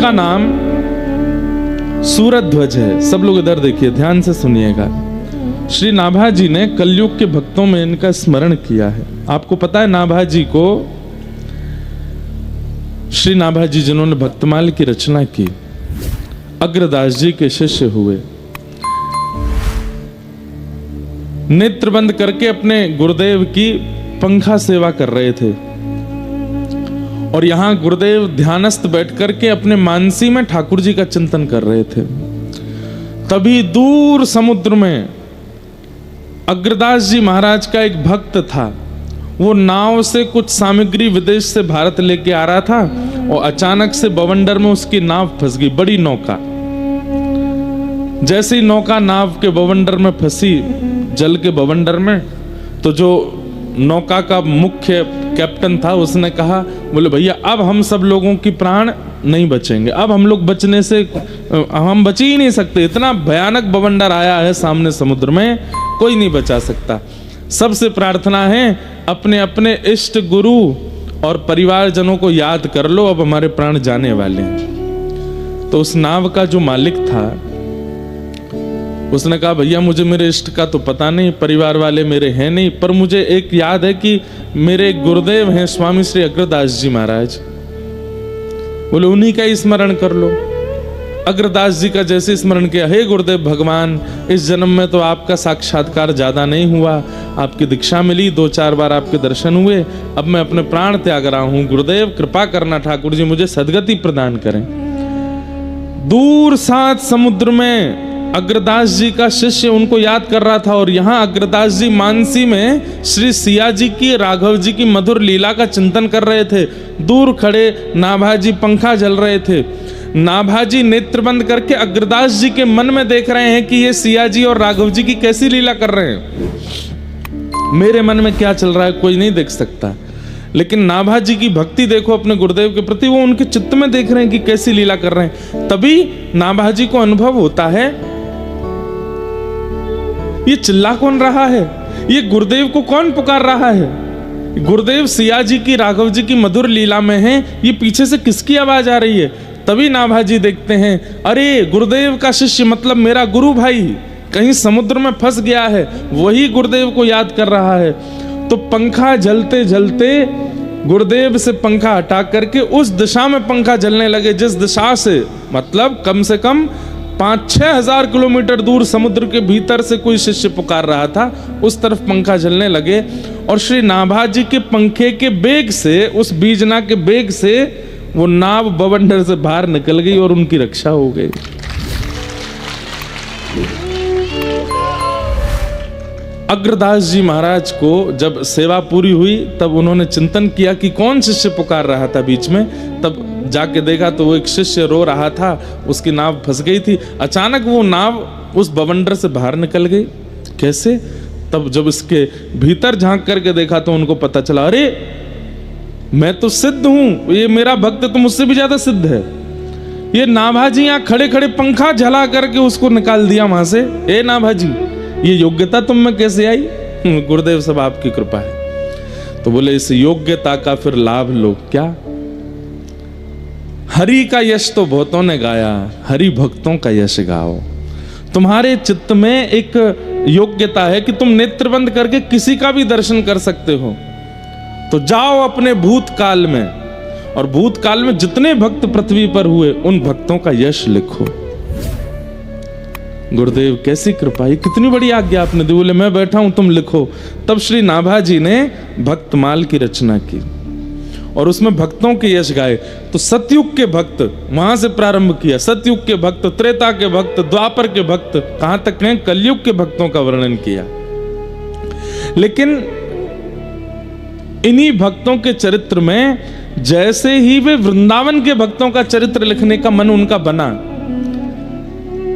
उनका नाम सूरध्वज है। सब लोग इधर देखिए, ध्यान से सुनिएगा। श्री नाभाजी ने कलयुग के भक्तों में इनका स्मरण किया है। आपको पता है नाभाजी को, श्री नाभाजी जिन्होंने भक्तमाल की रचना की, अग्रदास जी के शिष्य हुए। नेत्र बंद करके अपने गुरुदेव की पंखा सेवा कर रहे थे और यहां गुरुदेव ध्यानस्थ बैठ करके अपने मानसी में ठाकुर जी का चिंतन कर रहे थे। तभी दूर समुद्र में अग्रदास जी महाराज का एक भक्त था। वो नाव से कुछ सामग्री विदेश से भारत लेके आ रहा था और अचानक से बवंडर में उसकी नाव फंस गई, बड़ी नौका। जैसे ही नौका नाव के बवंडर में फंसी, जल के बवंडर में, तो जो नौका का मुख्य कैप्टन था उसने कहा, बोले भैया अब हम सब लोगों की प्राण नहीं बचेंगे, अब हम लोग बचने से हम बच ही नहीं सकते, इतना भयानक बवंडर आया है सामने समुद्र में, कोई नहीं बचा सकता। सबसे प्रार्थना है अपने अपने इष्ट गुरु और परिवारजनों को याद कर लो, अब हमारे प्राण जाने वाले हैं। तो उस नाव का जो मालिक था उसने कहा, भैया मुझे मेरे इष्ट का तो पता नहीं, परिवार वाले मेरे हैं नहीं, पर मुझे एक याद है कि मेरे गुरुदेव हैं स्वामी श्री अग्रदास जी महाराज, बोले उन्हीं का ही स्मरण कर लो। अग्रदास जी का जैसे स्मरण किया, हे गुरुदेव भगवान, इस जन्म में तो आपका साक्षात्कार ज्यादा नहीं हुआ, आपकी दीक्षा मिली, 2-4 बार आपके दर्शन हुए, अब मैं अपने प्राण त्याग रहा हूं, गुरुदेव कृपा करना, ठाकुर जी मुझे सद्गति प्रदान करें। दूर सात समुद्र में अग्रदास जी का शिष्य उनको याद कर रहा था और यहाँ अग्रदास जी मानसी में श्री सिया जी की, राघव जी की मधुर लीला का चिंतन कर रहे थे। दूर खड़े नाभाजी पंखा जल रहे थे। नाभाजी नेत्र बंद करके अग्रदास जी के मन में देख रहे हैं कि ये सिया जी और राघव जी की कैसी लीला कर रहे हैं। मेरे मन में क्या चल रहा है कोई नहीं देख सकता, लेकिन नाभाजी की भक्ति देखो अपने गुरुदेव के प्रति, वो उनके चित्त में देख रहे हैं कि कैसी लीला कर रहे हैं। तभी नाभाजी को अनुभव होता है, ये चिल्ला कौन रहा है, ये गुरुदेव को कौन पुकार रहा है। गुरुदेव सिया जी की, राघव जी की मधुर लीला में हैं, ये पीछे से किसकी आवाज आ रही है। तभी नाभाजी देखते हैं, अरे गुरुदेव का शिष्य मतलब मेरा गुरु भाई कहीं समुद्र में फंस गया है, वही गुरुदेव को याद कर रहा है। तो पंखा जलते जलते गुरुदेव से पंखा हटा करके उस दिशा में पंखा जलने लगे जिस दिशा से, मतलब कम से कम 5-6 हजार किलोमीटर दूर समुद्र के भीतर से कोई शिष्य पुकार रहा था, उस तरफ पंखा जलने लगे। और श्री नाभाजी के पंखे के बेग से, उस बीजना के बेग से वो नाव बवंडर से बाहर निकल गई और उनकी रक्षा हो गई। अग्रदास जी महाराज को जब सेवा पूरी हुई तब उन्होंने चिंतन किया कि कौन शिष्य पुकार रहा था बीच में। तब जाके देखा तो वो एक शिष्य रो रहा था, उसकी नाव फंस गई थी। अचानक वो नाव उस बवंडर से बाहर निकल गई। कैसे? तब जब इसके भीतर झांक करके देखा तो उनको पता चला, अरे मैं तो सिद्ध हूं, ये मेरा भक्त तो मुझसे भी ज्यादा सिद्ध है। ये नाभाजी यहां खड़े खड़े पंखा जला करके उसको निकाल दिया वहां से। ए नाभाजी, ये योग्यता तुम में कैसे आई? गुरुदेव सब आपकी कृपा है। तो बोले इस योग्यता का फिर लाभ लो क्या? हरि का यश तो बहुतों ने गाया, हरि भक्तों का यश गाओ। तुम्हारे चित्त में एक योग्यता है कि तुम नेत्र बंद करके किसी का भी दर्शन कर सकते हो, तो जाओ अपने भूतकाल में, और भूतकाल में जितने भक्त पृथ्वी पर हुए उन भक्तों का यश लिखो। गुरुदेव कैसी कृपा, ये कितनी बड़ी आज्ञा आपने दी। बोले मैं बैठा हूं, तुम लिखो। तब श्री नाभाजी ने भक्तमाल की रचना की और उसमें भक्तों के यश गाए। तो सतयुग के भक्त वहां से प्रारंभ किया, सतयुग के भक्त, त्रेता के भक्त, द्वापर के भक्त, कहां तक हैं कलयुग के भक्तों का वर्णन किया। लेकिन इन्हीं भक्तों के चरित्र में जैसे ही वे वृंदावन के भक्तों का चरित्र लिखने का मन उनका बना,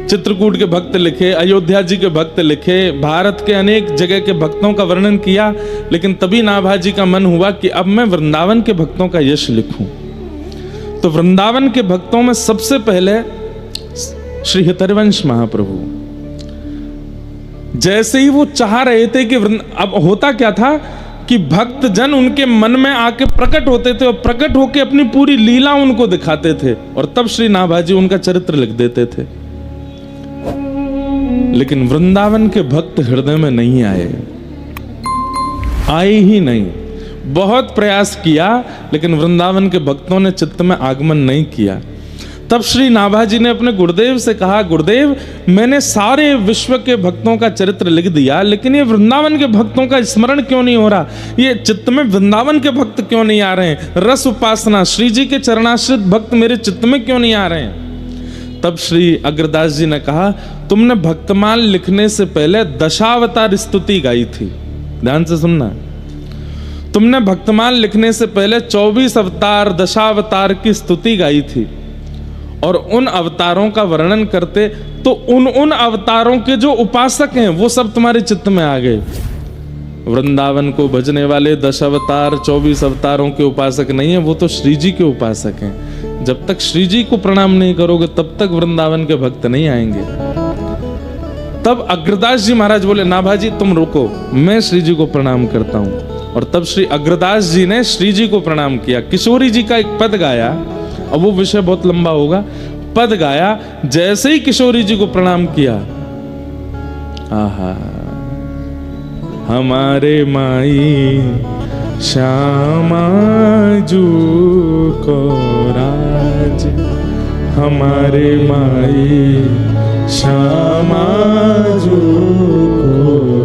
चित्रकूट के भक्त लिखे, अयोध्या जी के भक्त लिखे, भारत के अनेक जगह के भक्तों का वर्णन किया, लेकिन तभी नाभाजी का मन हुआ कि अब मैं वृंदावन के भक्तों का यश लिखूं। तो वृंदावन के भक्तों में सबसे पहले श्री हितरिवंश महाप्रभु। जैसे ही वो चाह रहे थे कि अब होता क्या था कि भक्त जन उनके मन में आके प्रकट होते थे और प्रकट होके अपनी पूरी लीला उनको दिखाते थे, और तब श्री नाभाजी उनका चरित्र लिख देते थे। लेकिन वृंदावन के भक्त हृदय में नहीं आए ही नहीं। बहुत प्रयास किया लेकिन वृंदावन के भक्तों ने चित्त में आगमन नहीं किया। तब श्री नाभाजी ने अपने गुरुदेव से कहा, गुरुदेव मैंने सारे विश्व के भक्तों का चरित्र लिख दिया, लेकिन ये वृंदावन के भक्तों का स्मरण क्यों नहीं हो रहा, ये चित्त में वृंदावन के भक्त क्यों नहीं आ रहे हैं, रस उपासना श्री जी के चरणाश्रित भक्त मेरे चित्त में क्यों नहीं आ रहे हैं। तब श्री अग्रदास जी ने कहा, तुमने भक्तमाल लिखने से पहले दशावतार स्तुति गाई थी, ध्यान से सुनना। तुमने भक्तमाल लिखने से पहले 24 अवतार दशावतार की स्तुति गाई थी, और उन अवतारों का वर्णन करते तो उन अवतारों के जो उपासक हैं वो सब तुम्हारे चित्त में आ गए। वृंदावन को भजने वाले 10 अवतार 24 अवतारों के उपासक नहीं है, वो तो श्री जी के उपासक हैं। जब तक श्री जी को प्रणाम नहीं करोगे तब तक वृंदावन के भक्त नहीं आएंगे। तब अग्रदास जी महाराज बोले, नाभाजी तुम रुको, मैं श्री जी को प्रणाम करता हूं। और तब श्री अग्रदास जी ने श्री जी को प्रणाम किया। किशोरी जी का एक पद गाया, अब वो विषय बहुत लंबा होगा। पद गाया, जैसे ही किशोरी जी को प्रणाम किया, आहा, हमारे माई श्यामा जू को राज, हमारे माई श्यामा जू को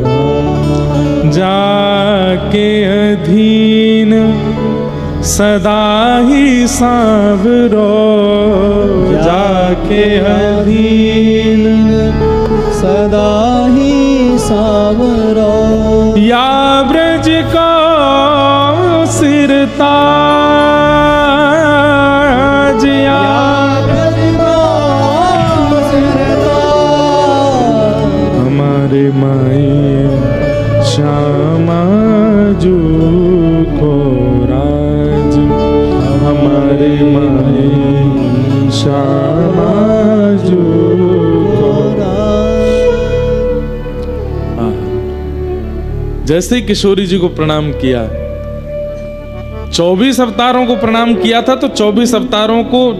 राज, जाके अधीन सदा ही सांवरो, जाके अधीन सदा ही सांवरो, या ब्रज को सिरताज, या ब्रज को सिरताज, हमारे माई श्यामा जू को राज, हमारे माई श्यामा जू को राज। जैसे ही किशोरी जी को प्रणाम किया, 24 अवतारों को प्रणाम किया था, तो 24 अवतारों को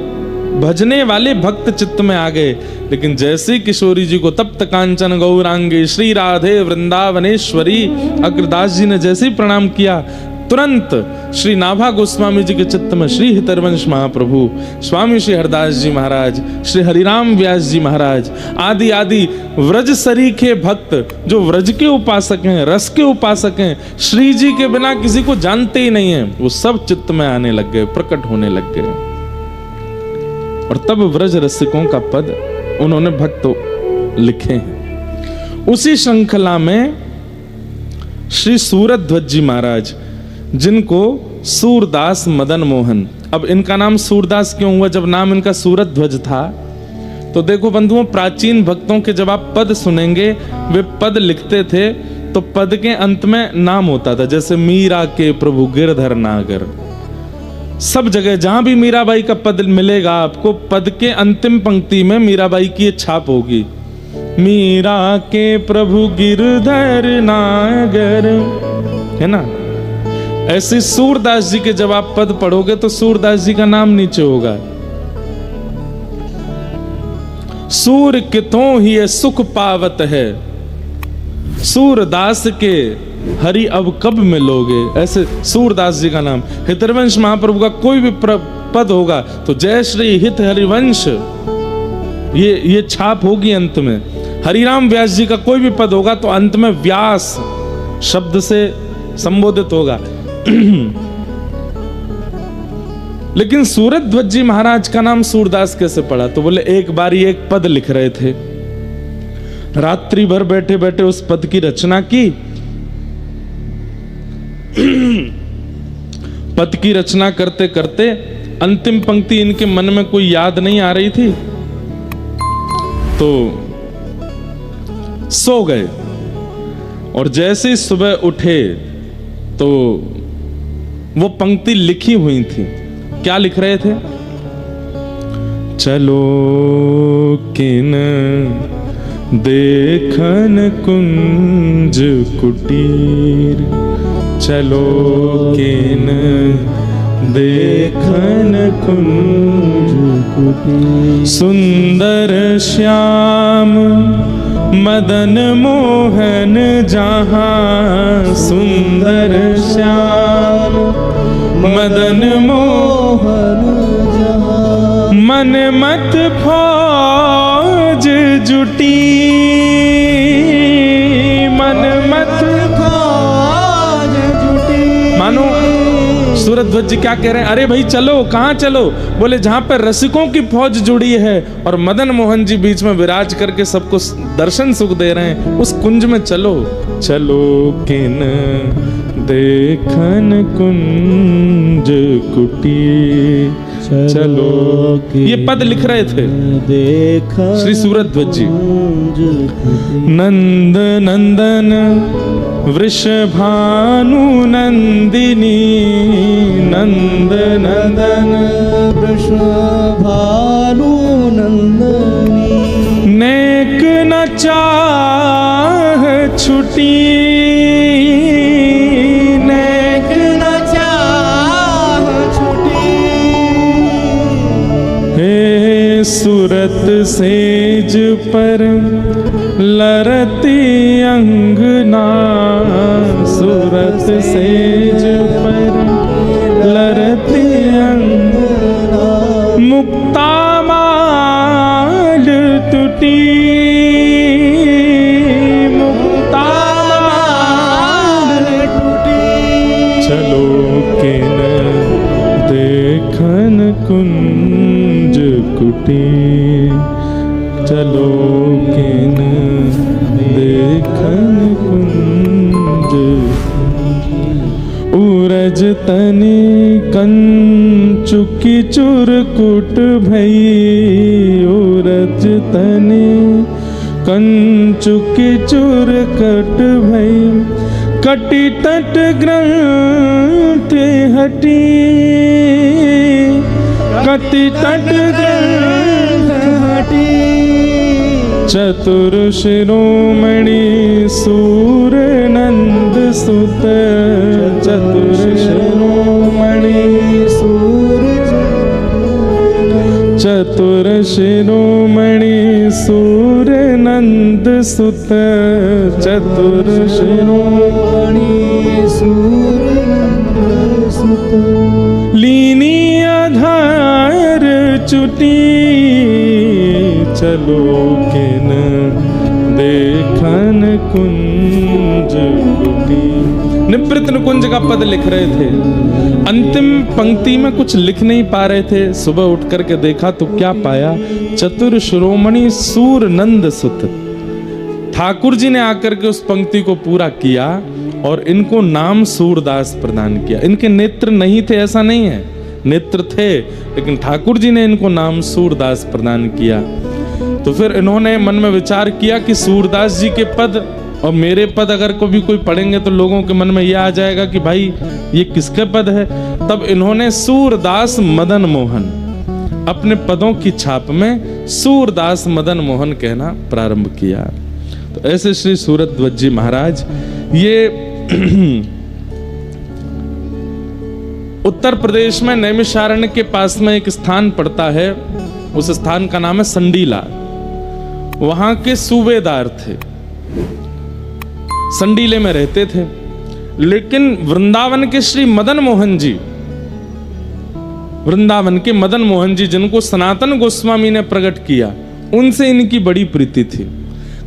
भजने वाले भक्त चित्त में आ गए। लेकिन जैसे ही किशोरी जी को तप्त कांचन गौरांगी श्री राधे वृंदावनेश्वरी अग्रदास जी ने जैसे ही प्रणाम किया, तुरंत श्री नाभा गोस्वामी जी के चित्त में श्री हितरवंश महाप्रभु, स्वामी श्री हरदास जी महाराज, श्री हरिराम व्यास जी महाराज आदि आदि व्रज सरीखे भक्त जो व्रज के उपासक हैं, रस के उपासक हैं, श्री जी के बिना किसी को जानते ही नहीं है, वो सब चित्त में आने लग गए, प्रकट होने लग गए। और तब व्रज रसिकों का पद उन्होंने भक्त लिखे हैं। उसी श्रृंखला में श्री सूरध्वज जी महाराज, जिनको सूरदास मदन मोहन, अब इनका नाम सूरदास क्यों हुआ जब नाम इनका सूरध्वज था? तो देखो बंधुओं, प्राचीन भक्तों के जब आप पद सुनेंगे, वे पद लिखते थे तो पद के अंत में नाम होता था, जैसे मीरा के प्रभु गिरधर नागर। सब जगह जहां भी मीराबाई का पद मिलेगा आपको, पद के अंतिम पंक्ति में मीराबाई की छाप होगी, मीरा के प्रभु गिरधर नागर, है ना। ऐसे सूरदास जी के जब आप पद पढ़ोगे तो सूरदास जी का नाम नीचे होगा। सूर कितों ही सुख पावत है, सूरदास के हरि अब कब मिलोगे, ऐसे सूरदास जी का नाम। हितरवंश महाप्रभु का कोई भी पद होगा तो जय श्री हित हरिवंश, ये छाप होगी अंत में। हरिराम व्यास जी का कोई भी पद होगा तो अंत में व्यास शब्द से संबोधित होगा। लेकिन सूरध्वज जी महाराज का नाम सूरदास कैसे पड़ा? तो बोले एक बार ये एक पद लिख रहे थे, रात्रि भर बैठे बैठे उस पद की रचना की। पद की रचना करते करते अंतिम पंक्ति इनके मन में कोई याद नहीं आ रही थी, तो सो गए। और जैसे ही सुबह उठे तो वो पंक्ति लिखी हुई थी। क्या लिख रहे थे? चलो किन देखन कुंज कुटीर, चलो किन देखन कुंज कुटीर। सुंदर श्याम मदन मोहन जहाँ, सुंदर श्याम मदन मोहन जहाँ। मन मत फौज जुटी, मन मत फौज जुटी। मानो सूरध्वज जी क्या कह रहे हैं, अरे भाई चलो, कहाँ चलो? बोले जहां पर रसिकों की फौज जुड़ी है और मदन मोहन जी बीच में विराज करके सबको दर्शन सुख दे रहे हैं, उस कुंज में चलो। चलो किन देखन कुंज कुटी, चलो। ये पद लिख रहे थे देखन श्री सूरध्वज जी। कुंज कुटीर। नंद नंदन वृषभानु नंदिनी, नंद नंदन वृषभानु नंदनी। नेक न चाह छुटी, नेक न चाह छुटी। हे सुरत सेज पर लरती अंगना, सुरत सेज पर लरती अंगना। मुक्ता माल टूटी, मुक्ता माल टूटी। चलो किन देखन कुंज कुटी, चलो किन देखन कुंज। उरज तनि कंचुकी चुरकुट भई, उरज तनि कंचुकी चुरकट भई। कटी तट ग्रंथ हटी, कटी तट ग्रंथ हटी। चतुर शिरोमणि सूर नंद सुत, चतुर शिरोमणि सूर। चतुर शिरोमणि सूर नंद सुत, चतुर शिरोमणि सूर सुत। लीनी आधार चुटी, चलो किन देखन कुंज कुटी। निवृत्त निकुंज का पद लिख रहे थे, अंतिम पंक्ति में कुछ लिख नहीं पा रहे थे। सुबह उठ करके देखा तो क्या पाया, चतुर शिरोमणि सूर नंद सुत। ठाकुर जी ने आकर के उस पंक्ति को पूरा किया और इनको नाम सूरदास प्रदान किया। इनके नेत्र नहीं थे ऐसा नहीं है, नेत्र थे, लेकिन ठाकुर जी ने इनको नाम सूरदास प्रदान किया। तो फिर इन्होंने मन में विचार किया कि सूरदास जी के पद और मेरे पद अगर कभी कोई पढ़ेंगे तो लोगों के मन में यह आ जाएगा कि भाई ये किसके पद है। तब इन्होंने सूरदास मदन मोहन अपने पदों की छाप में सूरदास मदन मोहन कहना प्रारंभ किया। तो ऐसे श्री सूरध्वज जी महाराज ये उत्तर प्रदेश में नैमिषारण्य के पास में एक स्थान पड़ता है, उस स्थान का नाम है संडीला। वहां के सूबेदार थे, संडीले में रहते थे। लेकिन वृंदावन के श्री मदन मोहन जी, वृंदावन के मदन मोहन जी जिनको सनातन गोस्वामी ने प्रकट किया, उनसे इनकी बड़ी प्रीति थी।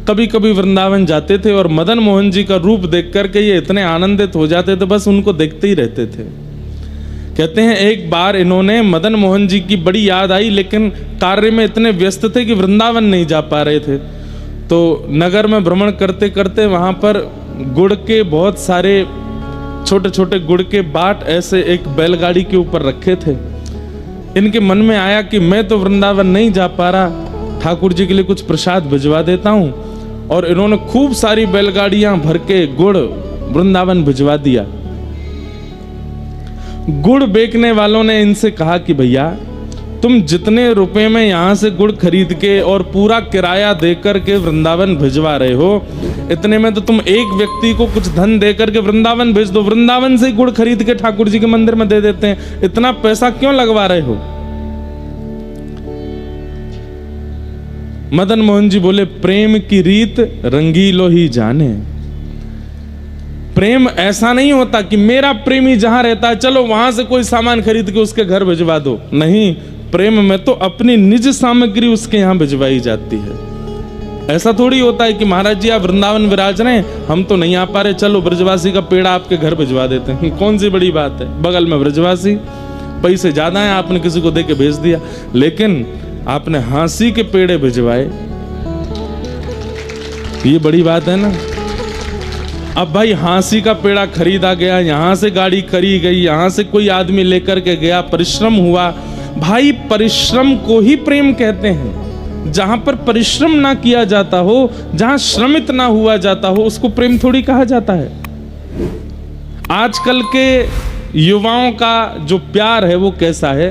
कभी कभी वृंदावन जाते थे और मदन मोहन जी का रूप देख करके ये इतने आनंदित हो जाते थे, बस उनको देखते ही रहते थे। कहते हैं एक बार इन्होंने मदन मोहन जी की बड़ी याद आई, लेकिन कार्य में इतने व्यस्त थे कि वृंदावन नहीं जा पा रहे थे। तो नगर में भ्रमण करते करते वहां पर गुड़ के बहुत सारे छोटे छोटे गुड़ के बाट ऐसे एक बैलगाड़ी के ऊपर रखे थे। इनके मन में आया कि मैं तो वृंदावन नहीं जा पा रहा, ठाकुर जी के लिए कुछ प्रसाद भिजवा देता हूं। और इन्होंने खूब सारी बैलगाड़ियां भर के गुड़ वृंदावन भिजवा दिया। गुड़ बेचने वालों ने इनसे कहा कि भैया तुम जितने रुपए में यहाँ से गुड़ खरीद के और पूरा किराया देकर के वृंदावन भिजवा रहे हो, इतने में तो तुम एक व्यक्ति को कुछ धन देकर के वृंदावन भेज दो, वृंदावन से गुड़ खरीद के ठाकुर जी के मंदिर में दे देते हैं, इतना पैसा क्यों लगवा रहे हो? मदन मोहन जी बोले, प्रेम की रीत रंगीलो ही जाने। प्रेम ऐसा नहीं होता कि मेरा प्रेमी जहां रहता है चलो वहां से कोई सामान खरीद के उसके घर भिजवा दो। नहीं, प्रेम में तो अपनी निज सामग्री उसके यहां भिजवाई जाती है। ऐसा थोड़ी होता है कि महाराज जी आप वृंदावन विराज रहे हैं, हम तो नहीं आ पा रहे, चलो ब्रजवासी का पेड़ा आपके घर भिजवा देते हैं। कौन सी बड़ी बात है, बगल में ब्रजवासी, पैसे ज्यादा हैं, आपने किसी को दे के भेज दिया, लेकिन आपने हाँसी के पेड़े भिजवाए, ये बड़ी बात है ना। अब भाई हाँसी का पेड़ा खरीदा गया, यहां से गाड़ी करी गई, यहां से कोई आदमी लेकर के गया, परिश्रम हुआ। भाई परिश्रम को ही प्रेम कहते हैं। जहां पर परिश्रम ना किया जाता हो, जहां श्रमित ना हुआ जाता हो, उसको प्रेम थोड़ी कहा जाता है। आजकल के युवाओं का जो प्यार है वो कैसा है?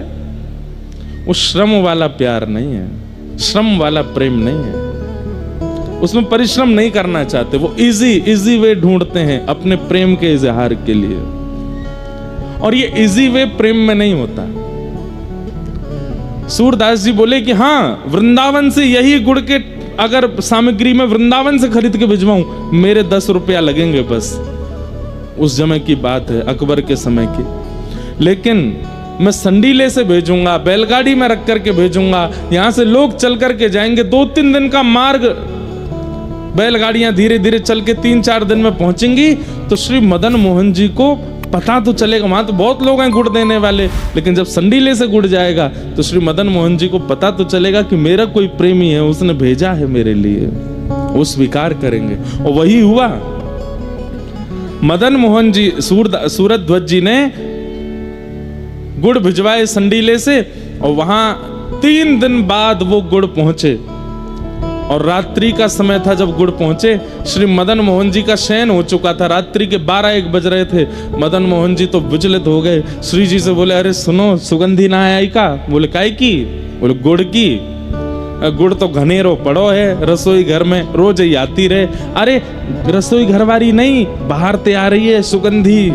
वो श्रम वाला प्यार नहीं है, श्रम वाला प्रेम नहीं है, उसमें परिश्रम नहीं करना चाहते, वो इजी वे ढूंढते हैं अपने प्रेम के इजहार के लिए, और ये इजी वे प्रेम में नहीं होता। सूरदास जी बोले कि हाँ, वृंदावन से यही गुड़ के अगर सामग्री में वृंदावन से खरीद के भिजवाऊं, मेरे 10 रुपया लगेंगे बस। उस समय की बात है, अकबर के समय की। लेकिन मैं संडीले से भेजूंगा, बैलगाड़ी में रख करके भेजूंगा, यहां से लोग चल करके जाएंगे, 2-3 दिन का मार्ग, बैलगाड़ियां धीरे धीरे चल के 3-4 दिन में पहुंचेंगी, तो श्री मदन मोहन जी को पता तो चलेगा, वहां तो बहुत लोग हैं गुड़ देने वाले, लेकिन जब संडीले से गुड़ जाएगा तो श्री मदन मोहन जी को पता तो चलेगा कि मेरा कोई प्रेमी है, उसने भेजा है मेरे लिए, वो स्वीकार करेंगे। और वही हुआ। मदन मोहन जी, सूरत ध्वज जी ने गुड़ भिजवाए संडीले से, और वहां 3 दिन बाद वो गुड़ पहुंचे, और रात्रि का समय था जब गुड़ पहुंचे। श्री मदन मोहन जी का शयन हो चुका था, रात्रि के 12-1 बज रहे थे। मदन मोहन जी तो विचलित हो गए, श्री जी से बोले, अरे सुनो, सुगंधी ना आई का? बोले काय की? बोले गुड़ की। गुड़ तो घनेरो पड़ो है रसोई घर में, रोज ही आती रहे। अरे रसोई घर वाली नहीं, बाहर ते आ रही है सुगंधी।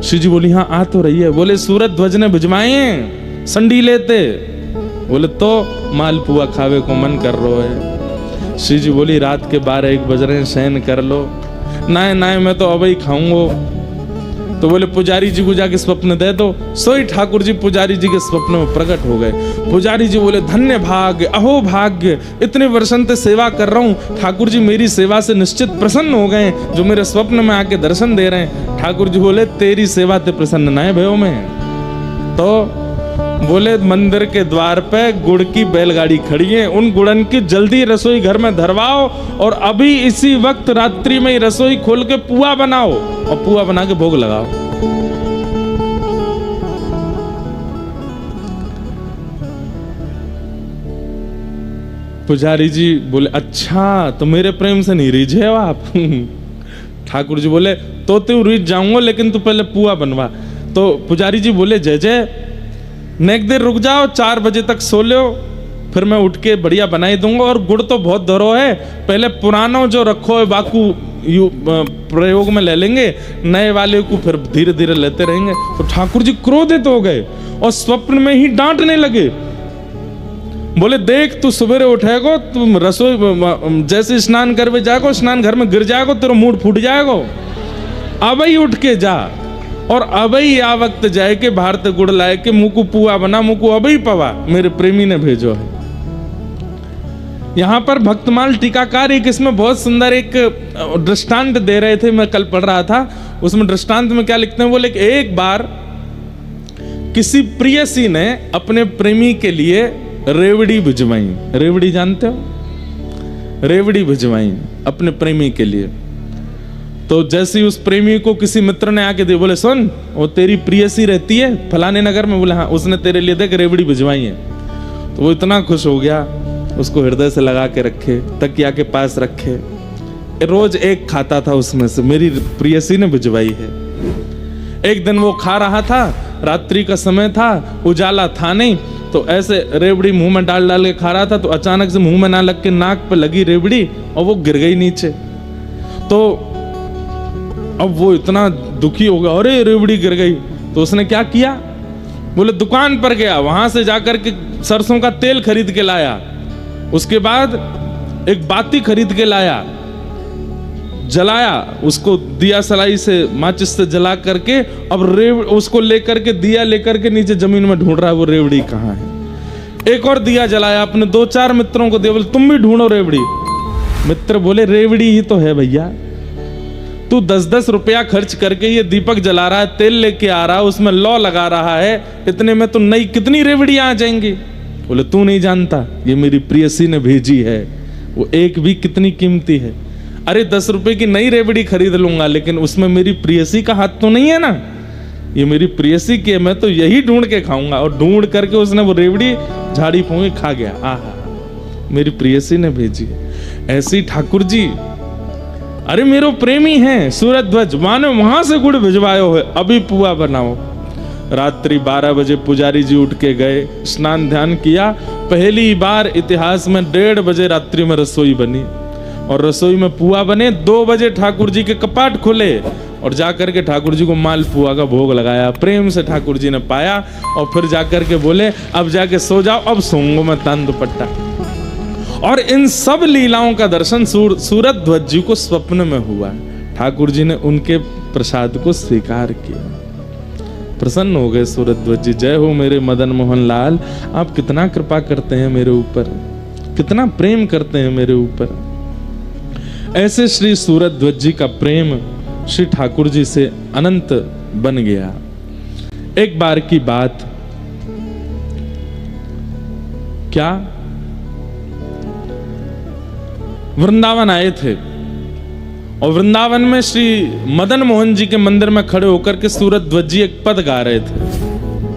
श्री जी बोली, हाँ आ तो रही है। बोले सूरत ध्वज ने भिजवाए संडी लेते? बोले तो मालपुआ खावे को मन कर रो है। श्री जी बोली, रात के 12-1 बज रहे हैं, शयन कर लो। नाय मैं तो अब ही खाऊंगो। तो बोले पुजारी जी को जाके स्वप्न दे दो। सोई ठाकुर जी पुजारी जी के स्वप्न में प्रकट हो गए। पुजारी जी बोले, धन्य भाग्य, अहो भाग्य, इतने वर्षों से सेवा कर रहा हूँ, ठाकुर जी मेरी सेवा से निश्चित प्रसन्न हो गए, जो मेरे स्वप्न में आके दर्शन दे रहे हैं। ठाकुर जी बोले, तेरी सेवा ते प्रसन्न ना है भयो में। तो बोले, मंदिर के द्वार पे गुड़ की बैलगाड़ी खड़ी है, उन गुड़न की जल्दी रसोई घर में धरवाओ, और अभी इसी वक्त रात्रि में ही रसोई खोल के पुआ बनाओ, और पुआ बना के भोग लगाओ। पुजारी जी बोले, अच्छा तो मेरे प्रेम से नहीं रीझे हो आप? ठाकुर जी बोले, तो तू रीझ जाऊंगा, लेकिन तू पहले पुआ बनवा। तो पुजारी जी बोले, जय जय, नेक देर रुक जाओ, 4 बजे तक सो लो, फिर मैं उठ के बढ़िया बनाई दूंगा। और गुड़ तो बहुत धरो है, पहले पुराना जो रखो है बाकू प्रयोग में ले लेंगे, नए वाले को फिर धीरे धीरे लेते रहेंगे। तो ठाकुर जी क्रोधित हो गए और स्वप्न में ही डांटने लगे। बोले, देख तू सवेरे उठेगो, तुम रसोई जैसे स्नान करवे जाएगो, स्नान घर में गिर जाएगो, तेरा मूड फूट जाएगो, अब ही उठ के जा, और अबई आ वक्त जाए के भारत गुड़ लाए के मुकु पुआ बना, मुकु अबई पवा, मेरे प्रेमी ने भेजो है। यहाँ पर भक्तमाल टीकाकार एक इसमें बहुत सुंदर एक दृष्टांत दे रहे थे, मैं कल पढ़ रहा था। उसमें दृष्टांत में क्या लिखते हैं, बोले एक बार किसी प्रियसी ने अपने प्रेमी के लिए रेवड़ी भिजवाई। रेवड़ी जानते हो? रेवड़ी भिजवाई अपने प्रेमी के लिए। तो जैसे ही उस प्रेमी को किसी मित्र ने आके दे, बोले, सुन वो तेरी प्रियसी रहती है फलाने नगर में? बोले, हाँ, उसने तेरे लिए देख रेवड़ी भिजवाई है। तो वो इतना खुश हो गया, उसको हृदय से लगा के रखे, तकिया के पास रखे, रोज एक खाता था उसमें से, मेरी प्रियसी ने भिजवाई है। एक दिन वो खा रहा था, रात्रि का समय था, उजाला था नहीं, तो ऐसे रेवड़ी मुंह में डाल डाल के खा रहा था, तो अचानक से मुंह में ना लग के नाक पे लगी रेवड़ी और वो गिर गई नीचे। तो अब वो इतना दुखी हो गया, अरे रेवड़ी गिर गई। तो उसने क्या किया, बोले दुकान पर गया, वहां से जाकर के सरसों का तेल खरीद के लाया, उसके बाद एक बाती खरीद के लाया, जलाया उसको, दिया सलाई से माचिस से जला करके, अब उसको लेकर के दिया लेकर के नीचे जमीन में ढूंढ रहा है वो रेवड़ी कहाँ है। एक और दिया जलाया, अपने 2-4 मित्रों को दिया, बोले तुम भी ढूंढो रेवड़ी। मित्र बोले रेवड़ी ही तो है भैया, तू 10-10 रुपया खर्च करके ये दीपक जला रहा है, तेल लेके आ रहा है, उसमें लौ लगा रहा है, इतने में तो नई कितनी रेवड़ियां आ जाएंगी। बोले तू नहीं जानता, ये मेरी प्रियसी ने भेजी है, वो एक भी कितनी कीमती है। अरे 10 रुपए की नई रेवड़ी खरीद लूंगा, लेकिन उसमें मेरी प्रियसी का हाथ तो नहीं है ना, ये मेरी प्रियसी की है, मैं तो यही ढूंढ के खाऊंगा। और ढूंढ करके उसने वो रेवड़ी झाड़ी पोंगे खा गया। आहा, मेरी प्रियसी ने भेजी है। ऐसी ठाकुर जी, अरे मेरो प्रेमी है सूरज ध्वज, माने वहां से गुड़ भिजवायो है, अभी पुआ बनाओ। रात्रि 12 बजे पुजारी जी उठ के गए, स्नान ध्यान किया, पहली बार इतिहास में 1:30 बजे रात्रि में रसोई बनी, और रसोई में पुआ बने। 2 बजे ठाकुर जी के कपाट खुले और जाकर के ठाकुर जी को माल पुआ का भोग लगाया। प्रेम से ठाकुर जी ने पाया और फिर जाकर के बोले अब जाके सो जाओ, अब सोऊंगा मैं तान दुपट्टा। और इन सब लीलाओं का दर्शन सूरज ध्वज जी को स्वप्न में हुआ। ठाकुर जी ने उनके प्रसाद को स्वीकार किया, प्रसन्न हो गए सूरज ध्वज जी। जय हो मेरे मदन मोहन लाल, आप कितना कृपा करते हैं मेरे ऊपर, कितना प्रेम करते हैं मेरे ऊपर। ऐसे श्री सूरज ध्वज जी का प्रेम श्री ठाकुर जी से अनंत बन गया। एक बार की बात, क्या वृंदावन आए थे और वृंदावन में श्री मदन मोहन जी के मंदिर में खड़े होकर के सूरज ध्वज जी एक पद गा रहे थे।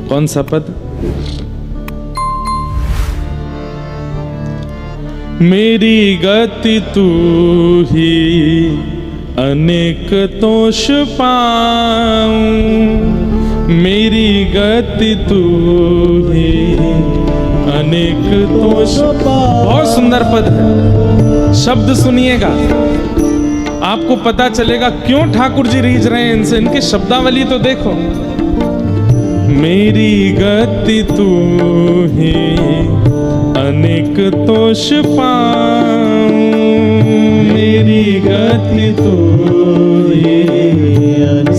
कौन सा पद? मेरी गति तू ही अनेक तोष पाऊं, मेरी गति तू ही अनेक तोष। बहुत सुंदर पद है, शब्द सुनिएगा आपको पता चलेगा क्यों ठाकुर जी रीझ रहे हैं इनसे। इनकी शब्दावली तो देखो। मेरी गति तू ही अनेक तोष पाऊं, मेरी गति तू ही।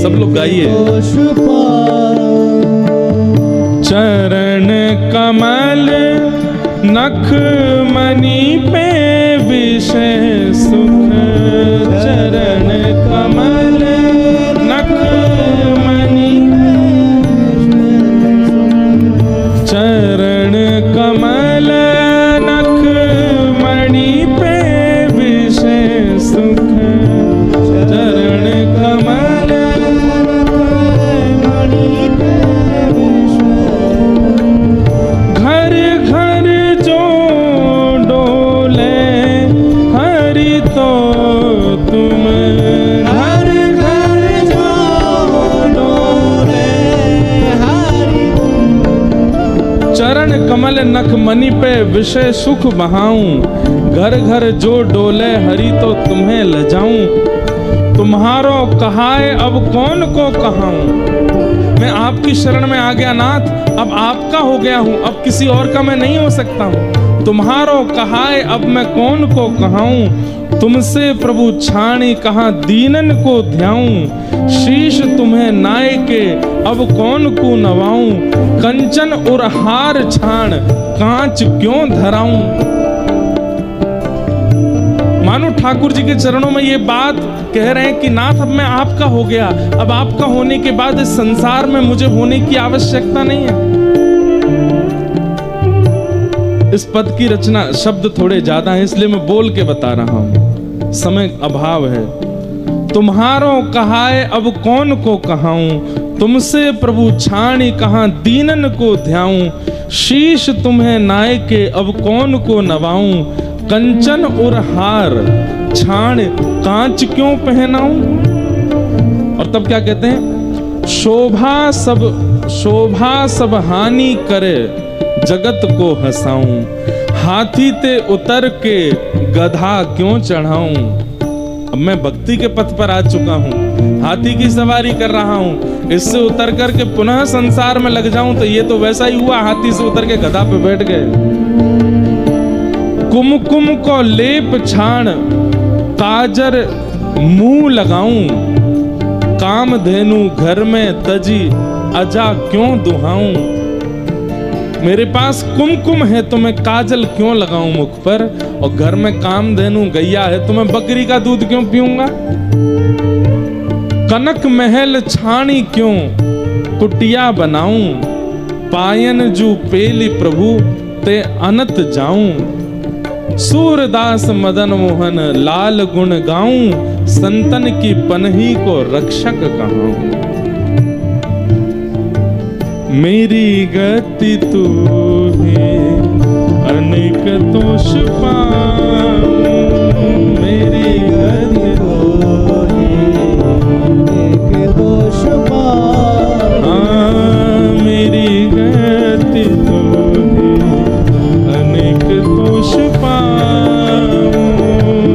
सब लोग गाइए। चरण कमल नख मणि पे विषय सुख, चरण कमल नख मणि, चरण कमल नख मणि पे विषय सुख, चरण कमल मणि पे घर घर जो डोले हरि तो तुम, घर घर जो डोले हरि, चरण कमल नख मणि पे विषय सुख बहाऊं, घर घर जो डोले हरि तो तुम्हें लजाऊं। तुम्हारो कहाए अब कौन को कहाऊं, मैं आपकी शरण में आ गया नाथ, अब आपका हो गया हूं, अब किसी और का मैं नहीं हो सकता हूं। तुम्हारो कहाए अब मैं कौन को कहाऊं, तुमसे प्रभु छाणी कहां दीनन को ध्याऊं। शीश तुम्हें नाय के अब कौन को नवाऊं, कंचन और हार छाण कांच क्यों धराऊं। मानो ठाकुर जी के चरणों में ये बात कह रहे हैं कि नाथ अब मैं आपका हो गया, अब आपका होने के बाद इस संसार में मुझे होने की आवश्यकता नहीं है। इस पद की रचना शब्द थोड़े ज्यादा है इसलिए मैं बोल के बता रहा हूं, समय अभाव है। तुम्हारो कहाए अब कौन को कहाऊं, तुमसे प्रभु छाणी कहां दीनन को ध्याऊं। शीश तुम्हें नाय के अब कौन को नवाऊं, कंचन और हार छाण कांच क्यों पहनाऊं। और तब क्या कहते हैं, शोभा सब हानि करे, जगत को हंसाऊं, हाथी ते उतर के गधा क्यों चढ़ाऊं। अब मैं भक्ति के पथ पर आ चुका हूं, हाथी की सवारी कर रहा हूं, इससे उतर करके पुनः संसार में लग जाऊं तो ये तो वैसा ही हुआ, हाथी से उतर के गधा पे बैठ गए। कुमकुम को लेप छाण काजर मुंह लगाऊं, कामधेनु घर में तजी अजा क्यों दुहाऊं। मेरे पास कुमकुम है तो मैं काजल क्यों लगाऊं मुख पर, और घर में कामधेनु गैया है तो मैं बकरी का दूध क्यों पीऊंगा। कनक महल छाणी क्यों कुटिया बनाऊं, पायन जू पेली प्रभु ते अनत जाऊं। सूरदास मदन मोहन लाल गुण गाऊं, संतन की पनही को रक्षक कहाऊं। मेरी गति तू है अनेक दोष पाऊं, मेरी गति तो है अनेक दोष पाऊं। हाँ, मेरी गति तू है अनेक दोष पाऊं,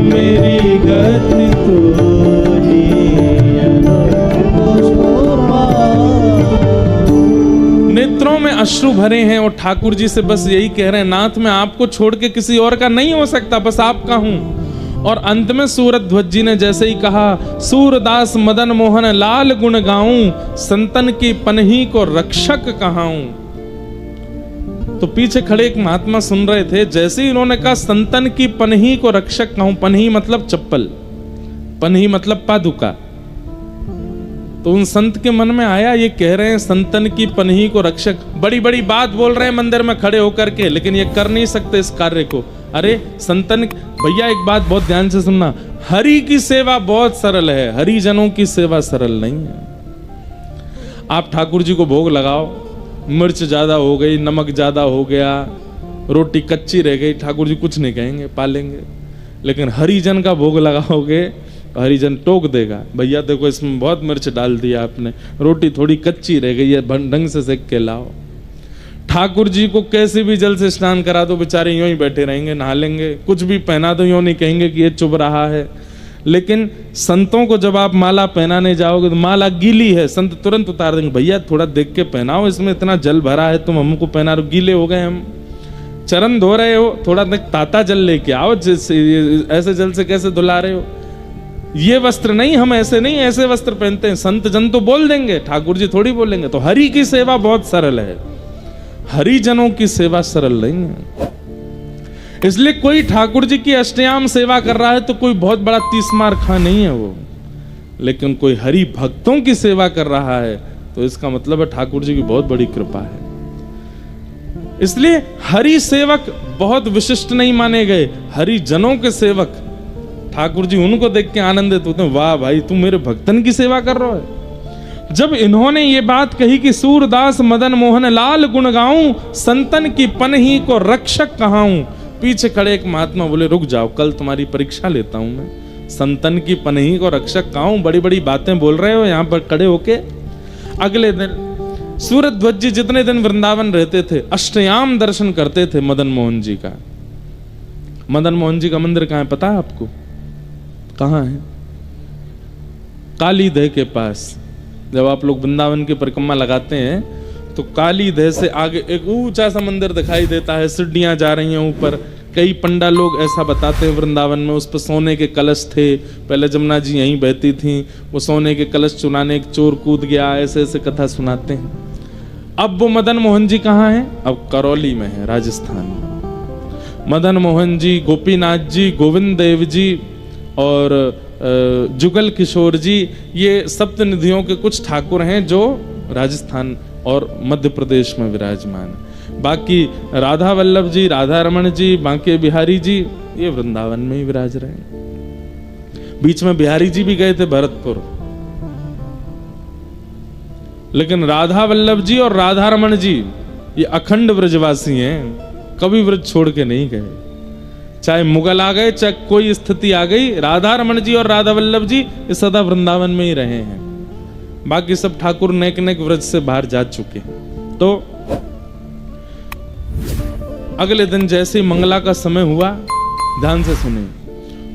मेरी गति तो है अनेक दोष पाऊं। नेत्रों में अश्रु भरे हैं और ठाकुर जी से बस यही कह रहे हैं, नाथ मैं आपको छोड़ के किसी और का नहीं हो सकता, बस आपका हूं। और अंत में सूरध्वज जी ने जैसे ही कहा, सूरदास मदन मोहन लाल गुण गाऊं, संतन की पनही को रक्षक कहाऊं। तो पीछे खड़े एक महात्मा सुन रहे थे, जैसे ही इन्होंने कहा संतन की पनही को रक्षक कहूं, पनही मतलब चप्पल, पनही मतलब पादुका, तो उन संत के मन में आया, ये कह रहे हैं संतन की पनही को रक्षक, बड़ी बड़ी बात बोल रहे हैं मंदिर में खड़े होकर के, लेकिन ये कर नहीं सकते इस कार्य को। अरे संतन, भैया एक बात बहुत ध्यान से सुनना, हरि की सेवा बहुत सरल है, हरिजनों की सेवा सरल नहीं है। आप ठाकुर जी को भोग लगाओ, मिर्च ज्यादा हो गई, नमक ज्यादा हो गया, रोटी कच्ची रह गई, ठाकुर जी कुछ नहीं कहेंगे, पालेंगे। लेकिन हरिजन का भोग लगाओगे हरिजन टोक देगा, भैया देखो इसमें बहुत मिर्च डाल दिया आपने, रोटी थोड़ी कच्ची रह गई है, ढंग से सेक के लाओ। ठाकुर जी को कैसे भी जल से स्नान करा दो, बेचारे यूं ही बैठे रहेंगे, नहा लेंगे, कुछ भी पहना दो यूं नहीं कहेंगे कि ये चुभ रहा है। लेकिन संतों को जब आप माला पहनाने जाओगे तो माला गीली है, संत तुरंत उतार देंगे, भैया थोड़ा देख के पहनाओ, इसमें इतना जल भरा है, तुम हमको पहना रहे हो, गीले हो गए हम। चरण धो रहे हो, थोड़ा ताता जल लेके आओ, ऐसे जल से कैसे धुला रहे हो। ये वस्त्र नहीं, हम ऐसे नहीं, ऐसे वस्त्र पहनते हैं। संत जन तो बोल देंगे, ठाकुर जी थोड़ी बोलेंगे। तो हरि की सेवा बहुत सरल है, हरिजनों की सेवा सरल नहीं है। इसलिए कोई ठाकुर जी की अष्टयाम सेवा कर रहा है तो कोई बहुत बड़ा 30 मार खा नहीं है वो, लेकिन कोई हरि भक्तों की सेवा कर रहा है तो इसका मतलब है ठाकुर जी की बहुत बड़ी कृपा है। इसलिए हरि सेवक बहुत विशिष्ट नहीं माने गए, हरिजनों के सेवक, ठाकुर जी उनको देख के आनंदित होते हैं, वाह भाई तू मेरे भक्तन की सेवा कर रहा है। जब इन्होंने ये बात कही कि सूरदास मदन मोहन लाल गुण गाऊं, संतन की पनही को रक्षक कहाऊं, पीछे खड़े एक महात्मा बोले रुक जाओ, कल तुम्हारी परीक्षा लेता हूं मैं। संतन की पनही को रक्षक कहाऊं, बड़ी बड़ी बातें बोल रहे हो यहां पर खड़े होके। अगले दिन सूरध्वज जी जितने दिन वृंदावन रहते थे, अष्टयाम दर्शन करते थे मदन मोहन जी का। मदन मोहन जी का मंदिर कहाँ है पता है आपको? कहाँ है? काली दह के पास। जब आप लोग वृंदावन की परिक्रमा लगाते हैं तो काली दह से आगे एक ऊंचा सा मंदिर दिखाई देता है, सीढ़ियां जा रही हैं ऊपर। कई पंडा लोग ऐसा बताते हैं वृंदावन में उस पर सोने के कलश थे, पहले जमुना जी यहीं बहती थी, वो सोने के कलश चुराने एक चोर कूद गया, ऐसे ऐसे कथा सुनाते हैं। अब वो मदन मोहन जी कहाँ हैं? अब करौली में है, राजस्थान में। मदन मोहन जी, गोपीनाथ जी, गोविंद देव जी और जुगल किशोर जी, ये सप्तनिधियों के कुछ ठाकुर हैं जो राजस्थान और मध्य प्रदेश में विराजमान है। बाकी राधा वल्लभ जी, राधा रमण जी, बांके बिहारी जी ये वृंदावन में ही विराज रहे हैं। बीच में बिहारी जी भी गए थे भरतपुर, लेकिन राधा वल्लभ जी और राधा रमण जी ये अखंड ब्रजवासी हैं, कभी ब्रज छोड़ के नहीं गए। चाहे मुगल आ गए, चाहे कोई स्थिति आ गई, राधा रमण जी और राधा वल्लभ जी ये सदा वृंदावन में ही रहे हैं। बाकी सब ठाकुर नेक नेक व्रज से बाहर जा चुके हैं। तो अगले दिन जैसे ही मंगला का समय हुआ, ध्यान से सुने,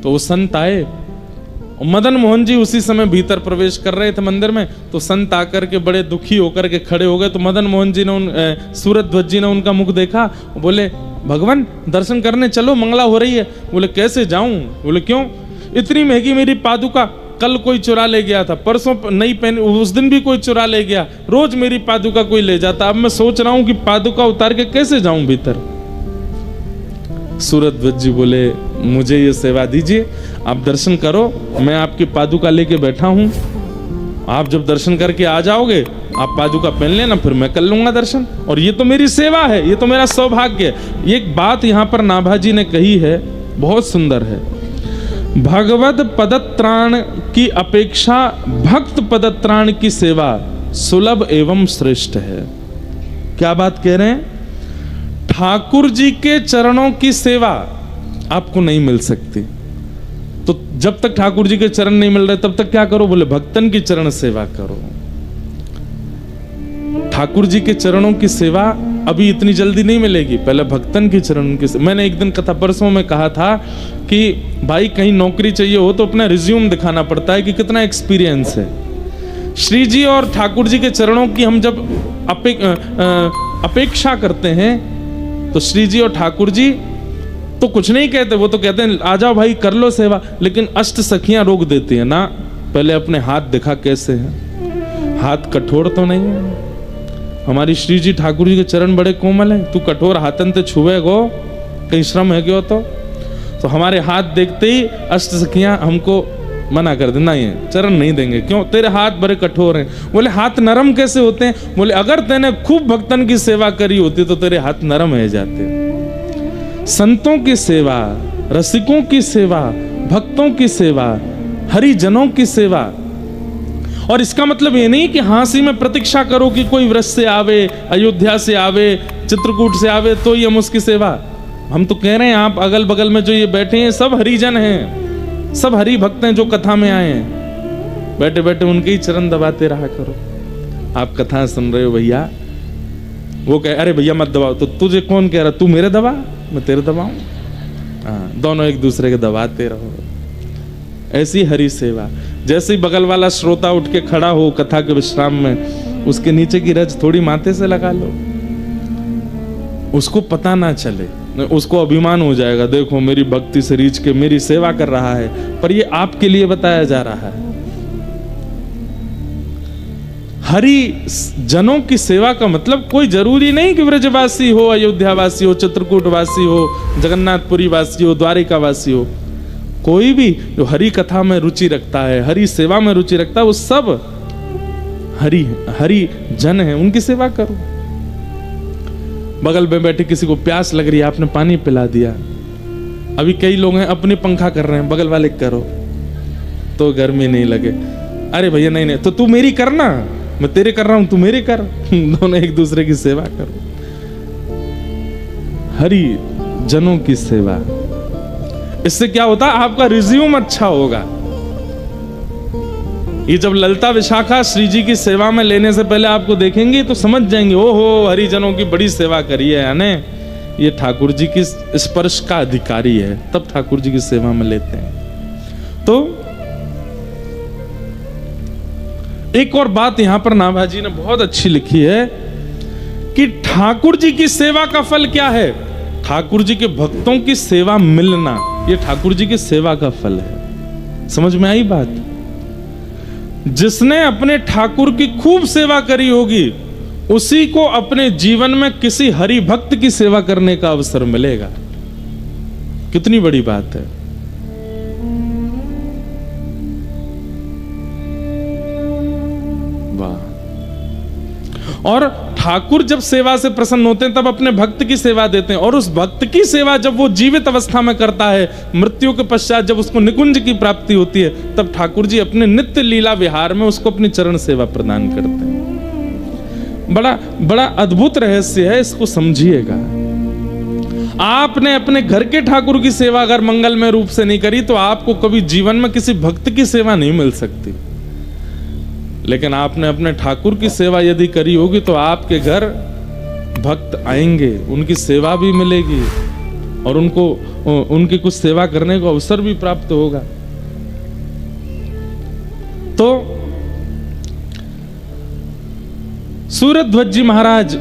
तो वो संत आए और मदन मोहन जी उसी समय भीतर प्रवेश कर रहे थे मंदिर में। तो संत आकर के बड़े दुखी होकर के खड़े हो गए। तो मदन मोहन जी ने सूरध्वज जी ने उनका मुख देखा, बोले भगवान दर्शन करने चलो, मंगला हो रही है। बोले कैसे जाऊं? बोले क्यों? इतनी महंगी मेरी पादुका कल कोई चुरा ले गया था, परसों नहीं पहनी, उस दिन भी कोई चुरा ले गया, रोज मेरी पादुका कोई ले जाता। अब मैं सोच रहा हूं कि पादुका उतार के कैसे जाऊं भीतर। सूरध्वज जी बोले मुझे ये सेवा दीजिए, आप दर्शन करो, मैं आपकी पादुका लेके बैठा हूं, आप जब दर्शन करके आ जाओगे आप पादुका पहन लेना, फिर मैं कर लूंगा दर्शन, और ये तो मेरी सेवा है, ये तो मेरा सौभाग्य है। एक बात यहां पर नाभा जी ने कही है, बहुत सुंदर है। भगवद पदत्राण की अपेक्षा भक्त पदत्राण की सेवा सुलभ एवं श्रेष्ठ है। क्या बात कह रहे हैं? ठाकुर जी के चरणों की सेवा आपको नहीं मिल सकती, तो जब तक ठाकुर जी के चरण नहीं मिल रहे तब तक क्या करो? बोले भक्तन की चरण सेवा करो। ठाकुर जी के चरणों की सेवा अभी इतनी जल्दी नहीं मिलेगी, पहले भक्तन की चरण की। मैंने एक दिन कथा परसों में कहा था कि भाई कहीं नौकरी चाहिए हो तो अपना रिज्यूम दिखाना पड़ता है कि कितना एक्सपीरियंस है। श्री जी और ठाकुर जी के चरणों की हम जब अपेक्षा करते हैं तो श्री जी और ठाकुर जी तो कुछ नहीं कहते, वो तो कहते हैं आ जाओ भाई कर लो सेवा, लेकिन अष्ट सखियां रोक देती हैं ना, पहले अपने हाथ दिखा कैसे हैं, हाथ कठोर तो नहीं है। हमारी श्री जी ठाकुर जी के चरण बड़े कोमल हैं, तू कठोर हाथन ते छुए गो, कहीं श्रम है क्यों? तो हमारे हाथ देखते ही अष्ट सखियां हमको मना कर देना, ये चरण नहीं देंगे, क्यों? तेरे हाथ बड़े कठोर हैं। बोले हाथ नरम कैसे होते हैं? बोले अगर तेने खूब भक्तन की सेवा करी होती तो तेरे हाथ नरम हो जाते। संतों की सेवा, रसिकों की सेवा, भक्तों की सेवा, हरिजनों की सेवा। और इसका मतलब ये नहीं कि हाँसी में प्रतीक्षा करो कि कोई व्रज से आवे, अयोध्या से आवे, चित्रकूट से आवे तो ये हम उसकी सेवा। हम तो कह रहे हैं आप अगल बगल में जो ये बैठे हैं सब हरिजन हैं, सब हरि भक्त हैं जो कथा में आए हैं, बैठे बैठे उनके ही चरण दबाते रहा करो। आप कथा सुन रहे हो भैया, वो कहे अरे भैया मत दबाओ, तो तुझे कौन कह रहा तू मेरे दबा मैं तेरे दबाऊं? हाँ, दोनों एक दूसरे के दबाते रहो। ऐसी हरि सेवा। जैसे ही बगल वाला श्रोता उठ के खड़ा हो कथा के विश्राम में, उसके नीचे की रज थोड़ी माथे से लगा लो, उसको पता ना चले, उसको अभिमान हो जाएगा, देखो मेरी भक्ति से रीझ के मेरी सेवा कर रहा है, पर ये आपके लिए बताया जा रहा है। हरि जनों की सेवा का मतलब कोई जरूरी नहीं कि ब्रजवासी हो, अयोध्यावासी हो, चित्रकूटवासी हो, जगन्नाथपुरी वासी हो, द्वारिका वासी हो, कोई भी जो हरि कथा में रुचि रखता है, हरि सेवा में रुचि रखता है, वो सब हरि जन है, उनकी सेवा करो। बगल में बैठे किसी को प्यास लग रही है, आपने पानी पिला दिया। अभी कई लोग हैं अपने पंखा कर रहे हैं, बगल वाले करो तो गर्मी नहीं लगे। अरे भैया नहीं नहीं, तो तू मेरी करना, मैं तेरे कर रहा हूं, तू मेरे कर, दोनों एक दूसरे की सेवा करो। हरि जनों की सेवा, इससे क्या होता है? आपका रिज्यूम अच्छा होगा। ये जब ललिता विशाखा श्री जी की सेवा में लेने से पहले आपको देखेंगे तो समझ जाएंगे, ओहो हरिजनों की बड़ी सेवा करी है, यानी ये ठाकुर जी की स्पर्श का अधिकारी है, तब ठाकुर जी की सेवा में लेते हैं। तो एक और बात यहां पर नाभा जी ने बहुत अच्छी लिखी है कि ठाकुर जी की सेवा का फल क्या है? ठाकुर जी के भक्तों की सेवा मिलना, ये ठाकुर जी की सेवा का फल है। समझ में आई बात? जिसने अपने ठाकुर की खूब सेवा करी होगी उसी को अपने जीवन में किसी हरि भक्त की सेवा करने का अवसर मिलेगा। कितनी बड़ी बात है। वाह। और ठाकुर जब सेवा से प्रसन्न होते हैं तब अपने भक्त की सेवा देते हैं, और उस भक्त की सेवा जब वो जीवित अवस्था में करता है, मृत्यु के पश्चात जब उसको निकुंज की प्राप्ति होती है, तब ठाकुर जी अपने नित्य लीला विहार में उसको अपनी चरण सेवा प्रदान करते हैं। बड़ा बड़ा अद्भुत रहस्य है, इसको समझिएगा। आपने अपने घर के ठाकुर की सेवा अगर मंगलमय रूप से नहीं करी तो आपको कभी जीवन में किसी भक्त की सेवा नहीं मिल सकती। लेकिन आपने अपने ठाकुर की सेवा यदि करी होगी तो आपके घर भक्त आएंगे, उनकी सेवा भी मिलेगी और उनको उनकी कुछ सेवा करने को अवसर भी प्राप्त होगा। तो सूरध्वज जी महाराज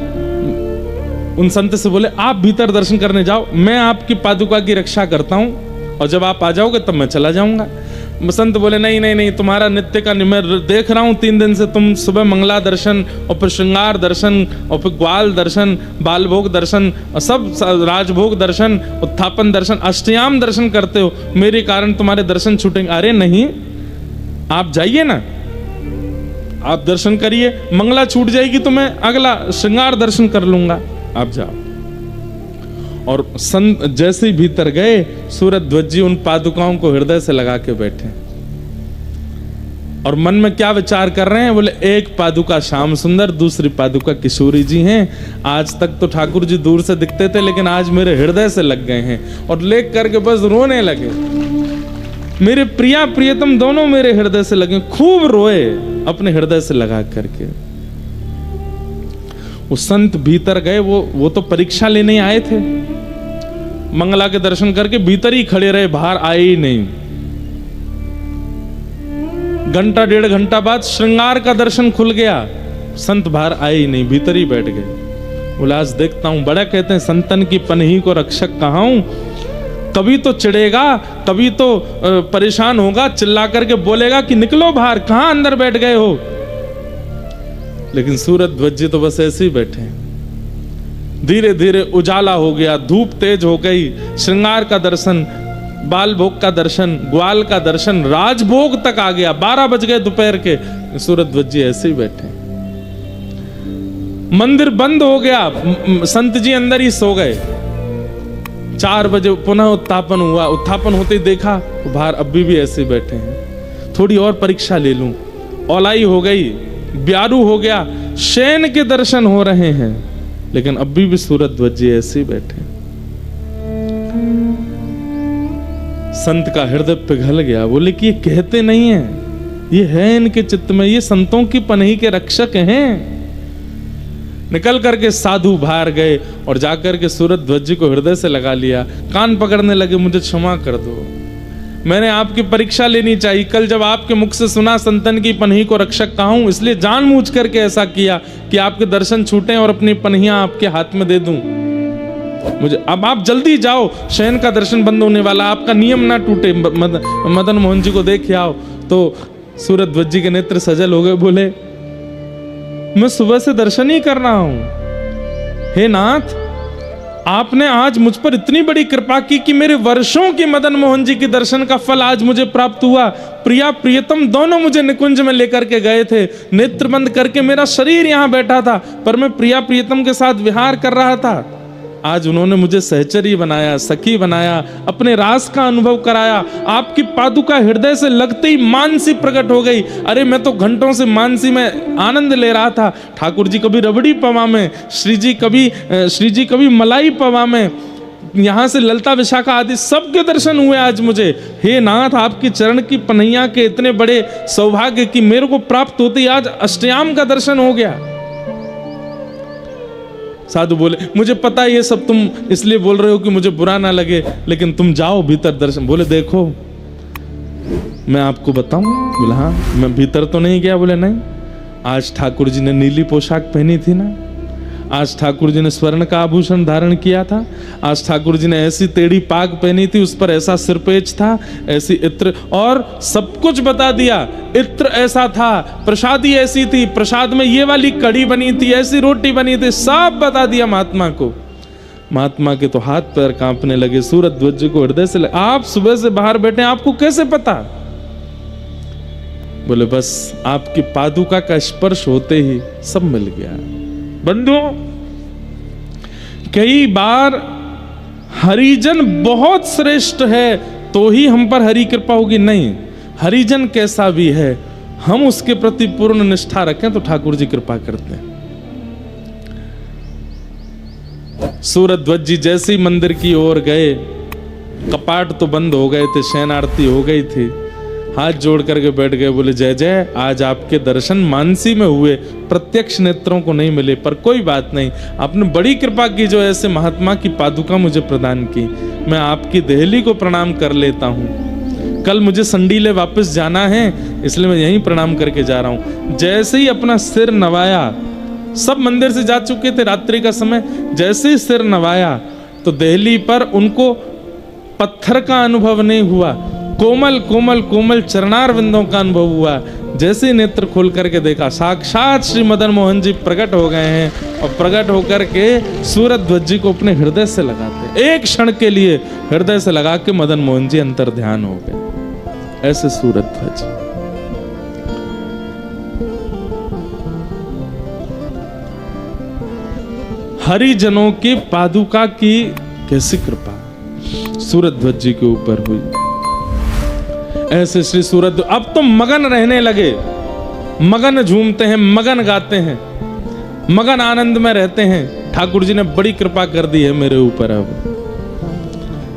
उन संत से बोले, आप भीतर दर्शन करने जाओ, मैं आपकी पादुका की रक्षा करता हूं, और जब आप आ जाओगे तब मैं चला जाऊंगा। संत बोले, नहीं नहीं नहीं, तुम्हारा नित्य का मैं देख रहा हूं 3 दिन से, तुम सुबह मंगला दर्शन और फिर श्रृंगार दर्शन और फिर ग्वाल दर्शन, बाल भोग दर्शन और सब राजभोग दर्शन, उत्थापन दर्शन, अष्टयाम दर्शन करते हो, मेरे कारण तुम्हारे दर्शन छूटेंगे। अरे नहीं, आप जाइए ना, आप दर्शन करिए, मंगला छूट जाएगी तो मैं अगला श्रृंगार दर्शन कर लूंगा, आप जाओ। और संत जैसे ही भीतर गए, सूरध्वज जी उन पादुकाओं को हृदय से लगा के बैठे और मन में क्या विचार कर रहे हैं, बोले एक पादुका श्याम सुंदर, दूसरी पादुका किशोरी जी हैं। आज तक तो ठाकुर जी दूर से दिखते थे, लेकिन आज मेरे हृदय से लग गए हैं, और लेख करके बस रोने लगे। मेरे प्रिया प्रियतम दोनों मेरे हृदय से लगे, खूब रोए अपने हृदय से लगा करके। वो संत भीतर गए, वो तो परीक्षा लेने आए थे, मंगला के दर्शन करके भीतर ही खड़े रहे, बाहर आए ही नहीं। घंटा 1.5 घंटा बाद श्रृंगार का दर्शन खुल गया, संत बाहर आए ही नहीं, भीतर ही बैठ गए। बोला आज देखता हूं, बड़ा कहते हैं संतन की पनही को रक्षक कहा हूं, कभी तो चिढ़ेगा, कभी तो परेशान होगा, चिल्ला करके बोलेगा कि निकलो बाहर, कहां अंदर बैठ गए हो। लेकिन सूरध्वज जी तो बस ऐसे ही बैठे। धीरे धीरे उजाला हो गया, धूप तेज हो गई, श्रृंगार का दर्शन, बाल भोग का दर्शन, ग्वाल का दर्शन, राजभोग तक आ गया। 12 बज गए दोपहर के, सूरध्वज जी ऐसे ही बैठे। मंदिर बंद हो गया, संत जी अंदर ही सो गए। 4 बजे पुनः उत्थापन हुआ, उत्थापन होते ही देखा बाहर अभी भी ऐसे बैठे हैं। थोड़ी और परीक्षा ले लूं, औलाई हो गई, ब्यारू हो गया, शयन के दर्शन हो रहे हैं, लेकिन अभी भी सूरध्वज जी ऐसे ही बैठे। संत का हृदय पिघल गया, बोले कि ये कहते नहीं है, ये है इनके चित्त में, ये संतों की पनही के रक्षक हैं। निकल करके साधु बाहर गए और जाकर के सूरध्वज जी को हृदय से लगा लिया, कान पकड़ने लगे, मुझे क्षमा कर दो, मैंने आपकी परीक्षा लेनी चाहिए। कल जब आपके मुख से सुना संतन की पनही को रक्षक कहा हूं, इसलिए जानबूझ करके ऐसा किया कि आपके दर्शन छूटे और अपनी पनहियां आपके हाथ में दे दूं। मुझे अब आप जल्दी जाओ, शयन का दर्शन बंद होने वाला, आपका नियम ना टूटे, मदन मोहन जी को देख आओ। तो सूरध्वज जी के नेत्र सजल हो गए, बोले मैं सुबह से दर्शन ही कर रहा हूं, हे नाथ आपने आज मुझ पर इतनी बड़ी कृपा की कि मेरे वर्षों की मदन मोहन जी के दर्शन का फल आज मुझे प्राप्त हुआ। प्रिया प्रियतम दोनों मुझे निकुंज में लेकर के गए थे, नेत्र बंद करके मेरा शरीर यहां बैठा था, पर मैं प्रिया प्रियतम के साथ विहार कर रहा था। आज उन्होंने मुझे सहचरी बनाया, सखी बनाया, अपने रास का अनुभव कराया। आपकी पादुका हृदय से लगते ही मानसी प्रकट हो गई। अरे मैं तो घंटों से मानसी में आनंद ले रहा था। ठाकुर जी कभी रबड़ी पवा में, श्री जी कभी मलाई पवा में, यहाँ से ललता विशाखा आदि सबके दर्शन हुए आज मुझे। हे नाथ आपकी चरण की पनैया के इतने बड़े सौभाग्य की मेरे को प्राप्त होते ही आज अष्टयाम का दर्शन हो गया। साधु बोले मुझे पता है ये सब तुम इसलिए बोल रहे हो कि मुझे बुरा ना लगे, लेकिन तुम जाओ भीतर दर्शन। बोले देखो मैं आपको बताऊं। बोला हाँ। मैं भीतर तो नहीं गया। बोले नहीं, आज ठाकुर जी ने नीली पोशाक पहनी थी ना, आज ठाकुर जी ने स्वर्ण का आभूषण धारण किया था, आज ठाकुर जी ने ऐसी टेढ़ी पाग पहनी थी, उस पर ऐसा सिरपेच था, ऐसी इत्र, और सब कुछ बता दिया। इत्र ऐसा था, प्रसादी ऐसी थी, प्रसाद में ये वाली कड़ी बनी थी, ऐसी रोटी बनी थी, सब बता दिया महात्मा को। महात्मा के तो हाथ पैर कांपने लगे। सूरध्वज जी को हृदय से लगे, आप सुबह से बाहर बैठे, आपको कैसे पता? बोले बस आपकी पादुका का स्पर्श होते ही सब मिल गया। बंधुओं, कई बार हरिजन बहुत श्रेष्ठ है तो ही हम पर हरि कृपा होगी, नहीं, हरिजन कैसा भी है हम उसके प्रति पूर्ण निष्ठा रखें तो ठाकुर जी कृपा करते हैं। सूरध्वज जी जैसे ही मंदिर की ओर गए, कपाट तो बंद हो गए थे, शयन आरती हो गई थी, हाथ जोड़ करके बैठ गए, बोले जय जय, आज आपके दर्शन मानसी में हुए, प्रत्यक्ष नेत्रों को नहीं मिले, पर कोई बात नहीं, आपने बड़ी कृपा की जो ऐसे महात्मा की पादुका मुझे प्रदान की। मैं आपकी देहली को प्रणाम कर लेता हूँ, कल मुझे संडीले वापस जाना है, इसलिए मैं यहीं प्रणाम करके जा रहा हूँ। जैसे ही अपना सिर नवाया, सब मंदिर से जा चुके थे रात्रि का समय, जैसे ही सिर नवाया तो देहली पर उनको पत्थर का अनुभव नहीं हुआ, कोमल कोमल कोमल चरणार बिंदों का अनुभव हुआ। जैसे नेत्र खोल करके देखा, साक्षात श्री मदन मोहन जी प्रकट हो गए हैं और प्रकट होकर के सूरज ध्वज जी को अपने हृदय से लगाते, एक क्षण के लिए हृदय से लगा के मदन मोहन जी अंतर ध्यान हो गए। ऐसे सूरज ध्वज। हरिजनों की पादुका की कैसी कृपा सूरज ध्वज जी के ऊपर हुई। ऐसे श्री सूरज अब तो मगन रहने लगे, मगन झूमते हैं, मगन गाते हैं, मगन आनंद में रहते हैं। ठाकुर जी ने बड़ी कृपा कर दी है मेरे ऊपर। अब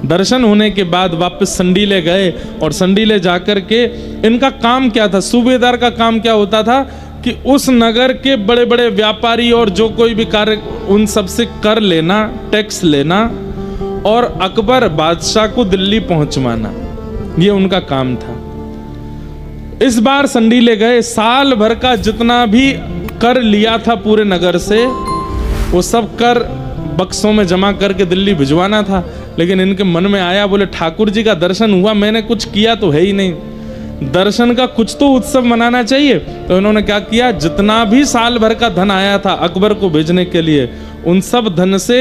दर्शन होने के बाद वापस संडीले गए और संडीले जाकर के इनका काम क्या था, सूबेदार का काम क्या होता था कि उस नगर के बड़े बड़े व्यापारी और जो कोई भी कार्य, उन सबसे कर लेना, टैक्स लेना और अकबर बादशाह को दिल्ली पहुंचवाना, ये उनका काम था। इस बार संडीले गए, साल भर का जितना भी कर लिया था पूरे नगर से, वो सब कर बक्सों में जमा करके दिल्ली भिजवाना था। लेकिन इनके मन में आया, बोले ठाकुर जी का दर्शन हुआ, मैंने कुछ किया तो है ही नहीं, दर्शन का कुछ तो उत्सव मनाना चाहिए। तो इन्होंने क्या किया, जितना भी साल भर का धन आया था अकबर को भेजने के लिए, उन सब धन से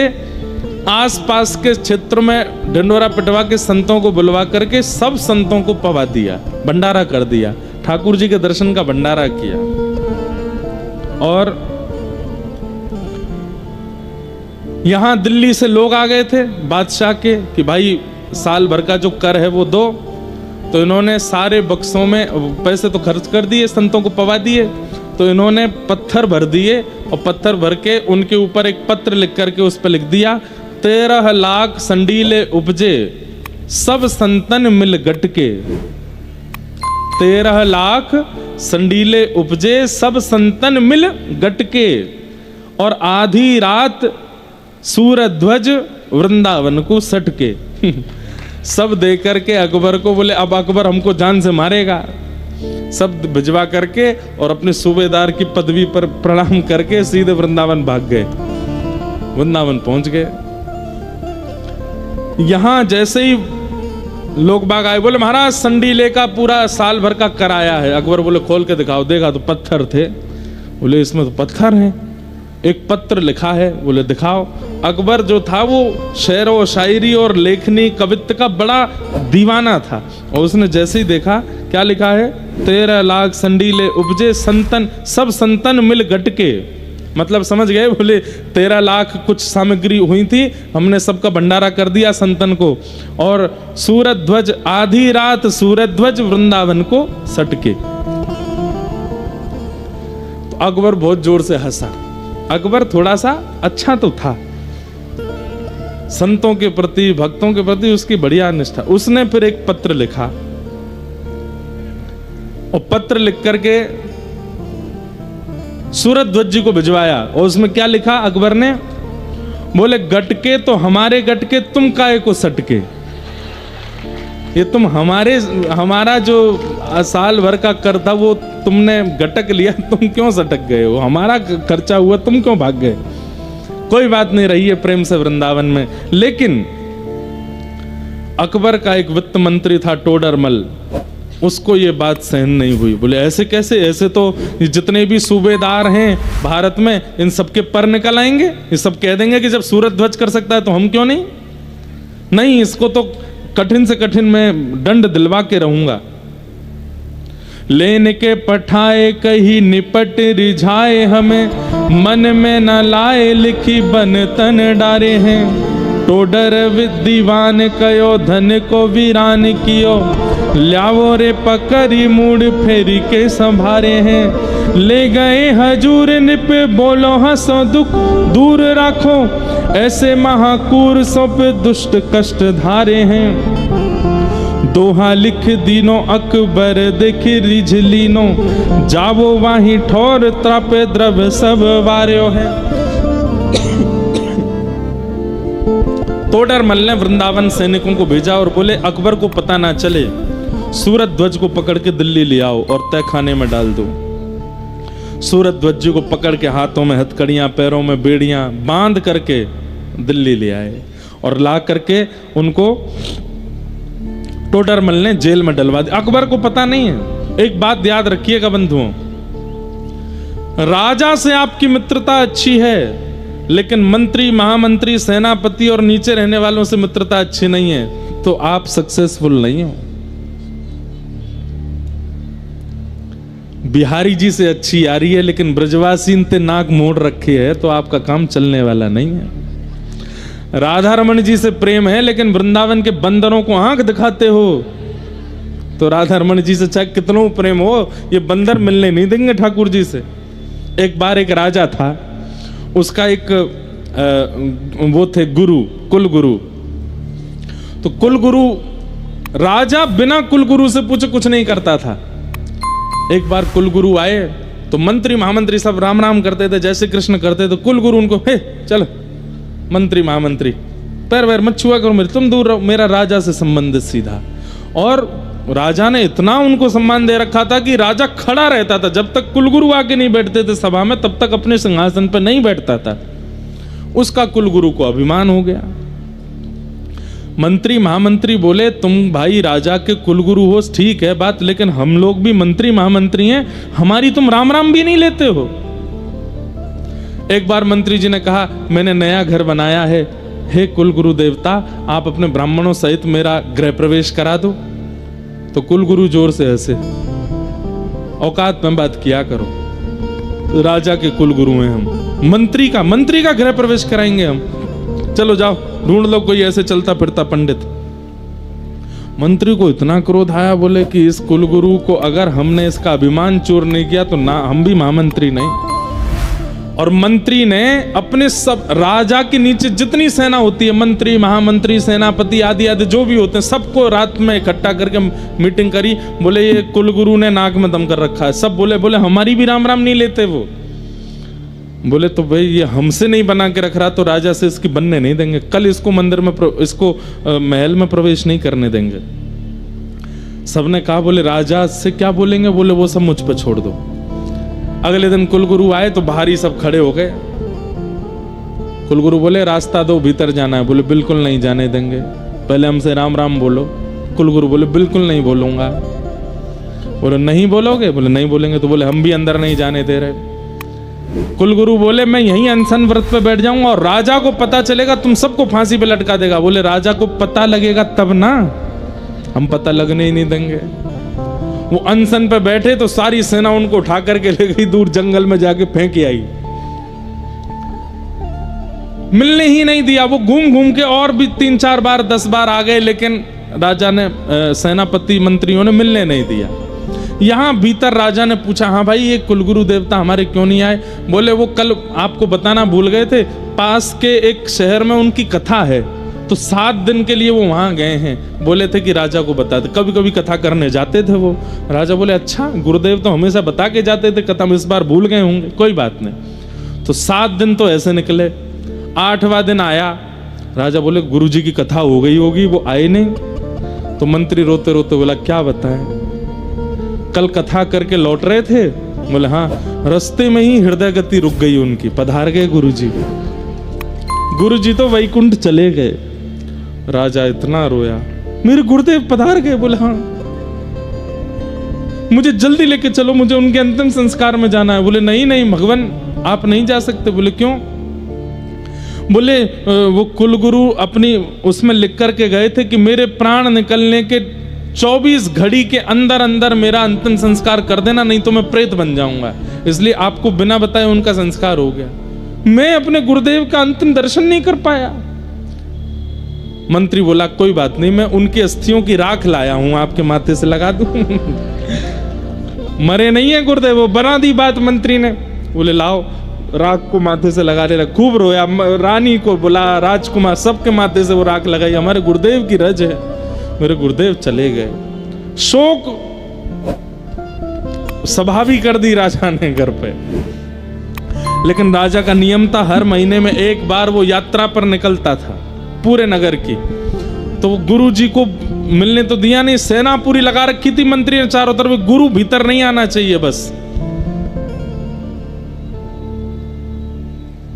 आसपास के क्षेत्र में ढिंडोरा पिटवा के संतों को बुलवा करके सब संतों को पवा दिया, भंडारा कर दिया, ठाकुर जी के दर्शन का भंडारा किया। और यहां दिल्ली से लोग आ गए थे बादशाह के कि भाई साल भर का जो कर है वो दो। तो इन्होंने सारे बक्सों में पैसे तो खर्च कर दिए, संतों को पवा दिए। तो इन्होंने पत्थर भर दिए और पत्थर भर के उनके ऊपर एक पत्र लिख करके उस पर लिख दिया, 13 लाख संडीले उपजे सब संतन मिल गटके। 13 लाख संडीले उपजे सब संतन मिल गटके। और आधी रात सूरज ध्वज वृंदावन को सटके। सब दे करके अकबर को बोले अब अकबर हमको जान से मारेगा। सब भिजवा करके और अपने सूबेदार की पदवी पर प्रणाम करके सीधे वृंदावन भाग गए। वृंदावन पहुंच गए। यहां जैसे ही लोग बाग आए, बोले महाराज संडीले का पूरा साल भर का कराया है। अकबर बोले खोल के दिखाओ। देखा तो पत्थर थे। बोले इसमें तो पत्थर हैं, एक पत्र लिखा है। बोले दिखाओ। अकबर जो था वो शेर व शायरी और लेखनी कवित्व का बड़ा दीवाना था और उसने जैसे ही देखा क्या लिखा है, 13 लाख संडीले उपजे संतन सब संतन मिल गटके। मतलब समझ गए। बोले 13 लाख कुछ सामग्री हुई थी, हमने सबका भंडारा कर दिया संतन को। और सूरज ध्वज आधी रात सूरज ध्वज वृंदावन को सटके। तो अकबर बहुत जोर से हंसा। अकबर थोड़ा सा अच्छा तो था, संतों के प्रति भक्तों के प्रति उसकी बढ़िया निष्ठा। उसने फिर एक पत्र लिखा और पत्र लिख करके सूरज ध्वज जी को भिजवाया। और उसमें क्या लिखा अकबर ने, बोले गटके तो हमारे गटके तुम काहे को सटके। ये तुम हमारा जो साल भर का कर था वो तुमने गटक लिया, तुम क्यों सटक गए हो, हमारा खर्चा हुआ तुम क्यों भाग गए। कोई बात नहीं, रही है प्रेम से वृंदावन में। लेकिन अकबर का एक वित्त मंत्री था टोडरमल, उसको ये बात सहन नहीं हुई। बोले ऐसे कैसे, ऐसे तो जितने भी सूबेदार हैं भारत में इन सबके पर निकल आएंगे। ये सब कह देंगे कि जब सूरज ध्वज कर सकता है तो हम क्यों नहीं। नहीं, इसको तो कठिन से कठिन मैं दंड दिलवा के रहूंगा। लेने के पठाए कहीं निपट रिझाए, हमें मन में न लाए लिखी बन तन डारे हैं। टोडर विद्वान कयो धन को वीरान कियो, ल्यावो रे पकड़ी मूड फेरी के संभारे हैं। ले गए हजूर निप बोलो हंसो दुख दूर रखो, ऐसे महाकूर सो पे दुष्ट कष्ट धारे हैं। दोहा लिख दीनो अकबर देख रिझलीनो, जावो वाही ठोर त्रापे द्रव्य सब वार्यो है। तोडरमल ने वृंदावन सैनिकों को भेजा और बोले अकबर को पता ना चले, सूरज ध्वज को पकड़ के दिल्ली ले आओ और तय खाने में डाल दो। सूरज ध्वज जी को पकड़ के हाथों में हथकड़ियां, पैरों में बेड़ियां बांध करके दिल्ली ले आए और ला करके उनको टोडरमल ने जेल में डलवा दिया। अकबर को पता नहीं है। एक बात याद रखिएगा बंधुओं, राजा से आपकी मित्रता अच्छी है, लेकिन मंत्री, महामंत्री, सेनापति और नीचे रहने वालों से मित्रता अच्छी नहीं है तो आप सक्सेसफुल नहीं हो। बिहारी जी से अच्छी यारी है, लेकिन ब्रजवासी इनते नाक मोड़ रखे है तो आपका काम चलने वाला नहीं है। राधा रमन जी से प्रेम है, लेकिन वृंदावन के बंदरों को आंख दिखाते हो तो राधा रमन जी से चाहे कितना प्रेम हो, ये बंदर मिलने नहीं देंगे ठाकुर जी से। एक बार एक राजा था, उसका एक वो थे गुरु, कुल गुरु। तो कुल गुरु, राजा बिना कुल गुरु से पूछे कुछ नहीं करता था। एक बार कुल गुरु आए तो मंत्री महामंत्री सब राम राम करते थे, जैसे कृष्ण करते थे। कुल गुरु उनको, हे चलो मंत्री महामंत्री पैर वैर मत छुआ करो मेरे, तुम दूर रहो, मेरा राजा से संबंधित सीधा। और राजा ने इतना उनको सम्मान दे रखा था कि राजा खड़ा रहता था, जब तक कुलगुरु आके नहीं बैठते थे सभा में तब तक अपने सिंहासन पर नहीं बैठता था। उसका कुलगुरु को अभिमान हो गया। मंत्री महामंत्री बोले तुम भाई राजा के कुलगुरु हो, ठीक है बात, लेकिन हम लोग भी मंत्री महामंत्री हैं, हमारी तुम राम राम भी नहीं लेते हो। एक बार मंत्री जी ने कहा मैंने नया घर बनाया है, हे कुलगुरु देवता आप अपने ब्राह्मणों सहित मेरा गृह प्रवेश करा दो। तो कुलगुरु जोर से हंसे, औकात में बात किया करो, राजा के कुलगुरु हैं हम, मंत्री का गृह प्रवेश कराएंगे हम, चलो जाओ ढूंढ लो कोई ऐसे चलता फिरता पंडित। मंत्री को इतना क्रोध आया, बोले कि इस कुलगुरु को अगर हमने इसका अभिमान चूर नहीं किया तो ना हम भी महामंत्री नहीं। और मंत्री ने अपने सब राजा के नीचे जितनी सेना होती है, मंत्री महामंत्री सेनापति आदि आदि जो भी होते हैं, सबको रात में इकट्ठा करके मीटिंग करी। बोले ये कुलगुरु ने नाक में दम कर रखा है। सब बोले हमारी भी राम राम नहीं लेते वो। बोले तो भाई ये हमसे नहीं बना के रख रहा तो राजा से इसकी बनने नहीं देंगे, कल इसको मंदिर में इसको महल में प्रवेश नहीं करने देंगे। सबने कहा बोले राजा से क्या बोलेंगे, बोले वो सब मुझ पर छोड़ दो। अगले दिन कुलगुरु आए तो बाहर ही सब खड़े हो गए। कुलगुरु बोले रास्ता दो भीतर जाना है। बोले बिल्कुल नहीं जाने देंगे, पहले हमसे राम राम बोलो। कुलगुरु बोले बिल्कुल नहीं बोलूंगा। बोले नहीं बोलोगे? बोले नहीं बोलेंगे। तो बोले हम भी अंदर नहीं जाने दे रहे। कुलगुरु बोले मैं यहीं अनशन व्रत पे बैठ जाऊंगा और राजा को पता चलेगा तुम सबको फांसी पे लटका देगा। बोले राजा को पता लगेगा तब ना, हम पता लगने ही नहीं देंगे। वो अनशन पे बैठे तो सारी सेना उनको उठा करके ले गई, दूर जंगल में जाके फेंक आई, मिलने ही नहीं दिया। वो घूम घूम के और भी 3-4 बार 10 बार आ गए, लेकिन राजा ने सेनापति मंत्रियों ने मिलने नहीं दिया। यहां भीतर राजा ने पूछा हाँ भाई ये कुलगुरु देवता हमारे क्यों नहीं आए? बोले वो कल आपको बताना भूल गए थे, पास के एक शहर में उनकी कथा है तो 7 दिन के लिए वो वहां गए हैं। बोले थे कि राजा को बता दे, कभी कभी कथा करने जाते थे वो। राजा बोले अच्छा, गुरुदेव तो हमेशा बता के जाते थे कथा, हम इस बार भूल गए होंगे, कोई बात नहीं। तो 7 दिन तो ऐसे निकले। 8वां दिन आया, राजा बोले गुरुजी की कथा हो गई होगी, वो आए नहीं। तो मंत्री रोते रोते बोला क्या बताएं, कल कथा करके लौट रहे थे? बोले हाँ, रास्ते में ही हृदय गति रुक गई उनकी, पधार गए गुरुजी। गुरुजी तो वैकुंठ चले गए। राजा इतना रोया, मेरे गुरुदेव पधार गए? बोले हाँ, मुझे जल्दी लेके चलो, मुझे उनके अंतिम संस्कार में जाना है। बोले नहीं नहीं भगवान आप नहीं जा सकते। बोले क्यों? बोले वो कुलगुरु अपनी उसमें लिख करके गए थे कि मेरे प्राण निकलने के 24 घड़ी के अंदर अंदर मेरा अंतिम संस्कार कर देना, नहीं तो मैं प्रेत बन जाऊंगा, इसलिए आपको बिना बताए उनका संस्कार हो गया। मैं अपने गुरुदेव का अंतिम दर्शन नहीं कर पाया। मंत्री बोला कोई बात नहीं, मैं उनकी अस्थियों की राख लाया हूं, आपके माथे से लगा दूं। मरे नहीं है गुरुदेव, वो बना दी बात मंत्री ने। बोले लाओ, राख को माथे से लगा ले। खूब रोया, रानी को बोला, राजकुमार सबके माथे से वो राख लगाई, हमारे गुरुदेव की रज है। मेरे गुरुदेव चले गए। शोक सभा भी कर दी राजा ने घर पे, लेकिन राजा का नियम था हर महीने में एक बार वो यात्रा पर निकलता था पूरे नगर की। तो गुरु जी को मिलने तो दिया नहीं, सेना पूरी लगा रखी थी मंत्री ने चारों तरफ, गुरु भीतर नहीं आना चाहिए बस।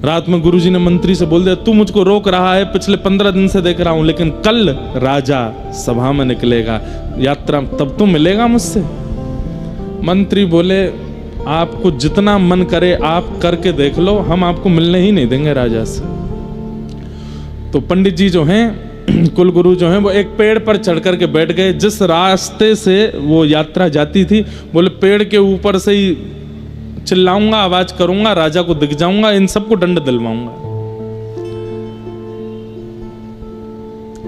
रात में गुरुजी ने मंत्री से बोल दिया, तू मुझको रोक रहा है, पिछले 15 दिन से देख रहा हूं, लेकिन कल राजा सभा में निकलेगा, यात्रा तब तो मिलेगा मुझसे। मंत्री बोले, आपको जितना मन करे आप करके देख लो, हम आपको मिलने ही नहीं देंगे राजा से। तो पंडित जी जो हैं, कुल गुरु जो हैं, वो एक पेड़ पर चढ़ करके बैठ गए। जिस रास्ते से वो यात्रा जाती थी, बोले पेड़ के ऊपर से ही चिल्लाऊंगा, आवाज करूंगा, राजा को दिख जाऊंगा, इन सबको दंड दिलवाऊंगा।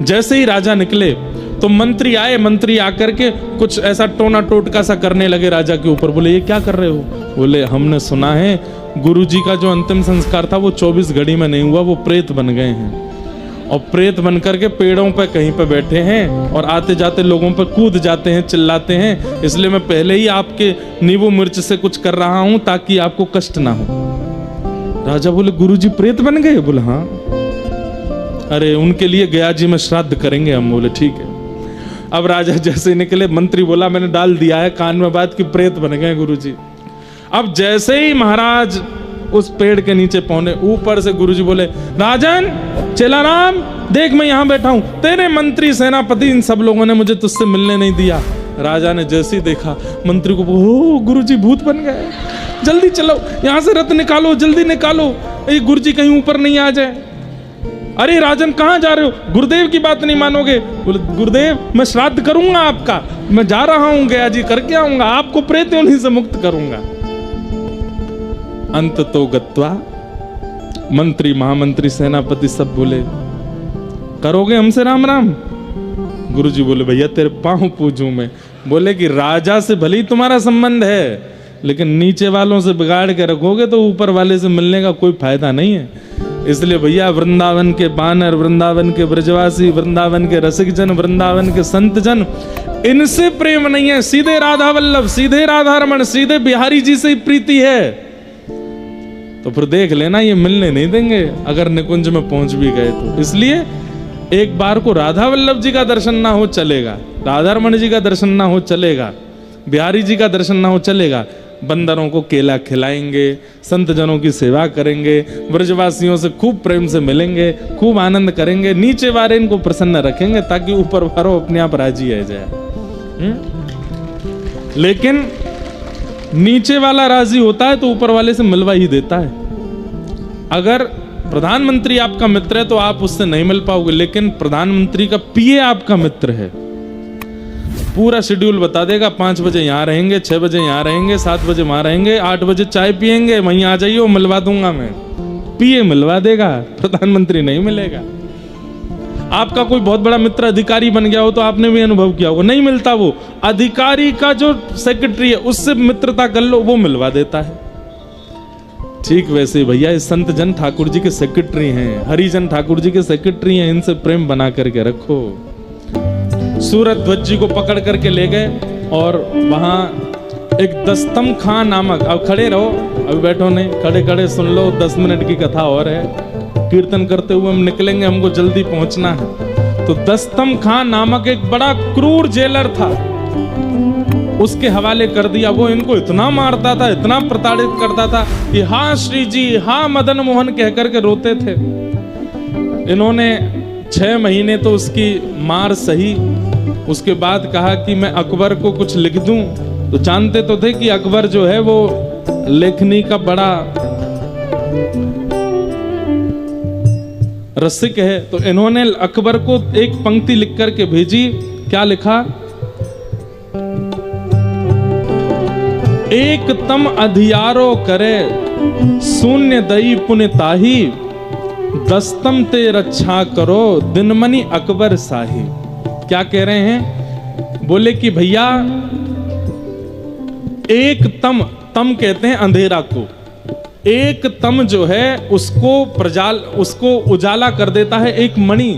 जैसे ही राजा निकले तो मंत्री आए, मंत्री आकर के कुछ ऐसा टोना टोटका सा करने लगे राजा के ऊपर। बोले, ये क्या कर रहे हो? बोले, हमने सुना है गुरुजी का जो अंतिम संस्कार था वो 24 घड़ी में नहीं हुआ, वो प्रेत बन गए हैं और प्रेत बन करके पेड़ों पे कहीं पे बैठे हैं और आते जाते लोगों पे कूद जाते हैं, चिल्लाते हैं, इसलिए मैं पहले ही आपके नींबू मिर्च से कुछ कर रहा हूं ताकि आपको कष्ट ना हो। राजा बोले, गुरुजी प्रेत बन गए? बोले, हाँ। अरे उनके लिए गया जी में श्राद्ध करेंगे हम। बोले, ठीक है। अब राजा जैसे ही निकले, मंत्री बोला, मैंने डाल दिया है कान में बात कि प्रेत बन गए गुरुजी। अब जैसे ही महाराज उस पेड़ के नीचे पहुंचे, ऊपर से गुरुजी बोले, राजन चेलाराम देख, मैं यहां बैठा हूं, तेरे मंत्री सेनापति इन सब लोगों ने मुझे तुझसे मिलने नहीं दिया। राजा ने जैसे ही देखा मंत्री को, ओ गुरुजी भूत बन गए, जल्दी चलो यहां से रथ निकालो, जल्दी निकालो, ये गुरुजी कहीं ऊपर नहीं आ जाए। अरे राजन कहां जा रहे हो? गुरुदेव की बात नहीं मानोगे? बोले, गुरुदेव मैं श्राद्ध करूंगा आपका, मैं जा रहा हूं गया जी, करके आऊंगा, आपको प्रेत योनि से मुक्त करूंगा। अंत तो गत्वा मंत्री, महामंत्री, सेनापति सब बोले, करोगे हमसे राम राम? गुरुजी बोले, भैया तेरे पांव पूजूं मैं। बोले कि राजा से भले ही तुम्हारा संबंध है, लेकिन नीचे वालों से बिगाड़ के रखोगे तो ऊपर वाले से मिलने का कोई फायदा नहीं है। इसलिए भैया वृंदावन के बानर, वृंदावन के ब्रजवासी, वृंदावन के रसिक जन, वृंदावन के संत जन, इनसे प्रेम नहीं है, सीधे राधा वल्लभ, सीधे राधा रमण, सीधे बिहारी जी से ही प्रीति है। तो फिर देख लेना ये मिलने नहीं देंगे अगर निकुंज में पहुंच भी गए तो। इसलिए एक बार को राधा वल्लभ जी का दर्शन ना हो चलेगा, राधा रमण जी का दर्शन ना हो चलेगा, बिहारी जी का दर्शन ना हो चलेगा, बंदरों को केला खिलाएंगे, संत जनों की सेवा करेंगे, ब्रजवासियों से खूब प्रेम से मिलेंगे, खूब आनंद करेंगे, नीचे वाले इनको प्रसन्न रखेंगे ताकि ऊपर वालों अपने आप राजी आ जाए। लेकिन नीचे वाला राजी होता है तो ऊपर वाले से मिलवा ही देता है। अगर प्रधानमंत्री आपका मित्र है तो आप उससे नहीं मिल पाओगे, लेकिन प्रधानमंत्री का पीए आपका मित्र है, पूरा शेड्यूल बता देगा, 5 बजे यहाँ रहेंगे, 6 बजे यहाँ रहेंगे, 7 बजे वहां रहेंगे, 8 बजे चाय पियेंगे, वहीं आ जाइए, मिलवा दूंगा मैं। पीए मिलवा देगा, प्रधानमंत्री नहीं मिलेगा। आपका कोई बहुत बड़ा मित्र अधिकारी बन गया हो तो आपने भी अनुभव किया होगा, नहीं मिलता, वो अधिकारी का जो सेक्रेटरी है उससे मित्रता कर लो, वो मिलवा देता है। ठीक वैसे भैया ये संत जन ठाकुर जी के सेक्रेटरी हैं, हरिजन ठाकुर जी के सेक्रेटरी हैं, इनसे प्रेम बना करके रखो। सूरत ध्वज जी को पकड़ करके ले गए और वहां एक दस्तम खां नामक, अब खड़े रहो, अभी बैठो नहीं, खड़े खड़े सुन लो, 10 मिनट की कथा और है, कीर्तन करते हुए हम निकलेंगे, हमको जल्दी पहुंचना है। तो दस्तम खां नामक एक बड़ा क्रूर जेलर था, उसके हवाले कर दिया। वो इनको इतना मारता था, इतना प्रताड़ित करता था कि हाँ श्री जी, हाँ मदन मोहन कह करके रोते थे। इन्होंने 6 महीने तो उसकी मार सही, उसके बाद कहा कि मैं अकबर को कुछ लिख दूं। तो जानते तो थे कि अकबर जो है वो लेखनी का बड़ा रसिक है। तो इन्होंने अकबर को एक पंक्ति लिख करके भेजी, क्या लिखा? एक तम अधियारो करे शून्य दई पुण्य ताही, दस्तम ते रक्षा करो दिनमणि अकबर शाही। क्या कह रहे हैं? बोले कि भैया एक तम, तम कहते हैं अंधेरा को, एक तम जो है उसको उजाला कर देता है एक मणि।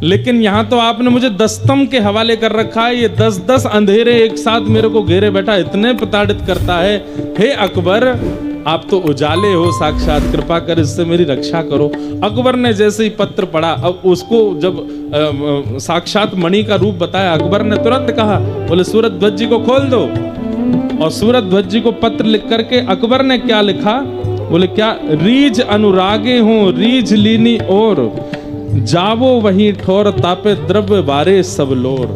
लेकिन यहां तो आपने मुझे दस्तम के हवाले कर रखा है, ये 10-10 अंधेरे एक साथ मेरे को घेरे बैठा इतने प्रताड़ित करता है। हे अकबर, आप तो उजाले हो साक्षात, कृपा कर इससे मेरी रक्षा करो। अकबर ने जैसे ही पत्र पढ़ा, अब उसको जब साक्षात मणि का रूप बताया, अकबर ने तुरंत कहा, बोले सूरत ध्वज जी को खोल दो। और सूरत ध्वज जी को पत्र लिख करके अकबर ने क्या लिखा, बोले क्या, रीझ अनुरागे हूं रीझ लीनी और, जावो वहीं ठोर तापे द्रव्य बारे सब लोर।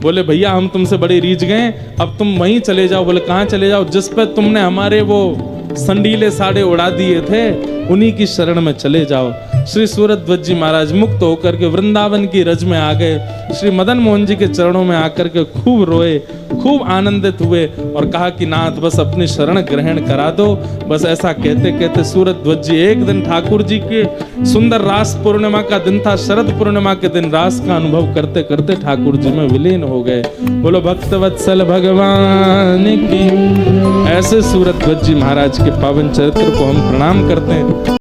बोले भैया हम तुमसे बड़े रीझ गए, अब तुम वहीं चले जाओ। बोले कहाँ चले जाओ, जिस पे तुमने हमारे वो संडीले साड़े उड़ा दिए थे, उन्हीं की शरण में चले जाओ। श्री सूरत ध्वज जी महाराज मुक्त होकर के वृंदावन की रज में आ गए। श्री मदन मोहन जी के चरणों में आकर के खूब रोए, खूब आनंदित हुए और कहा कि नाथ बस अपनी शरण ग्रहण करा दो। बस ऐसा कहते कहते सूरत ध्वज जी एक दिन ठाकुर जी के सुंदर रास पूर्णिमा का दिन था, शरद पूर्णिमा के दिन रास का अनुभव करते करते ठाकुर जी में विलीन हो गए। बोलो भक्तवत्सल भगवान की। ऐसे सूरत ध्वज जी महाराज के पावन चरित्र को हम प्रणाम करते हैं।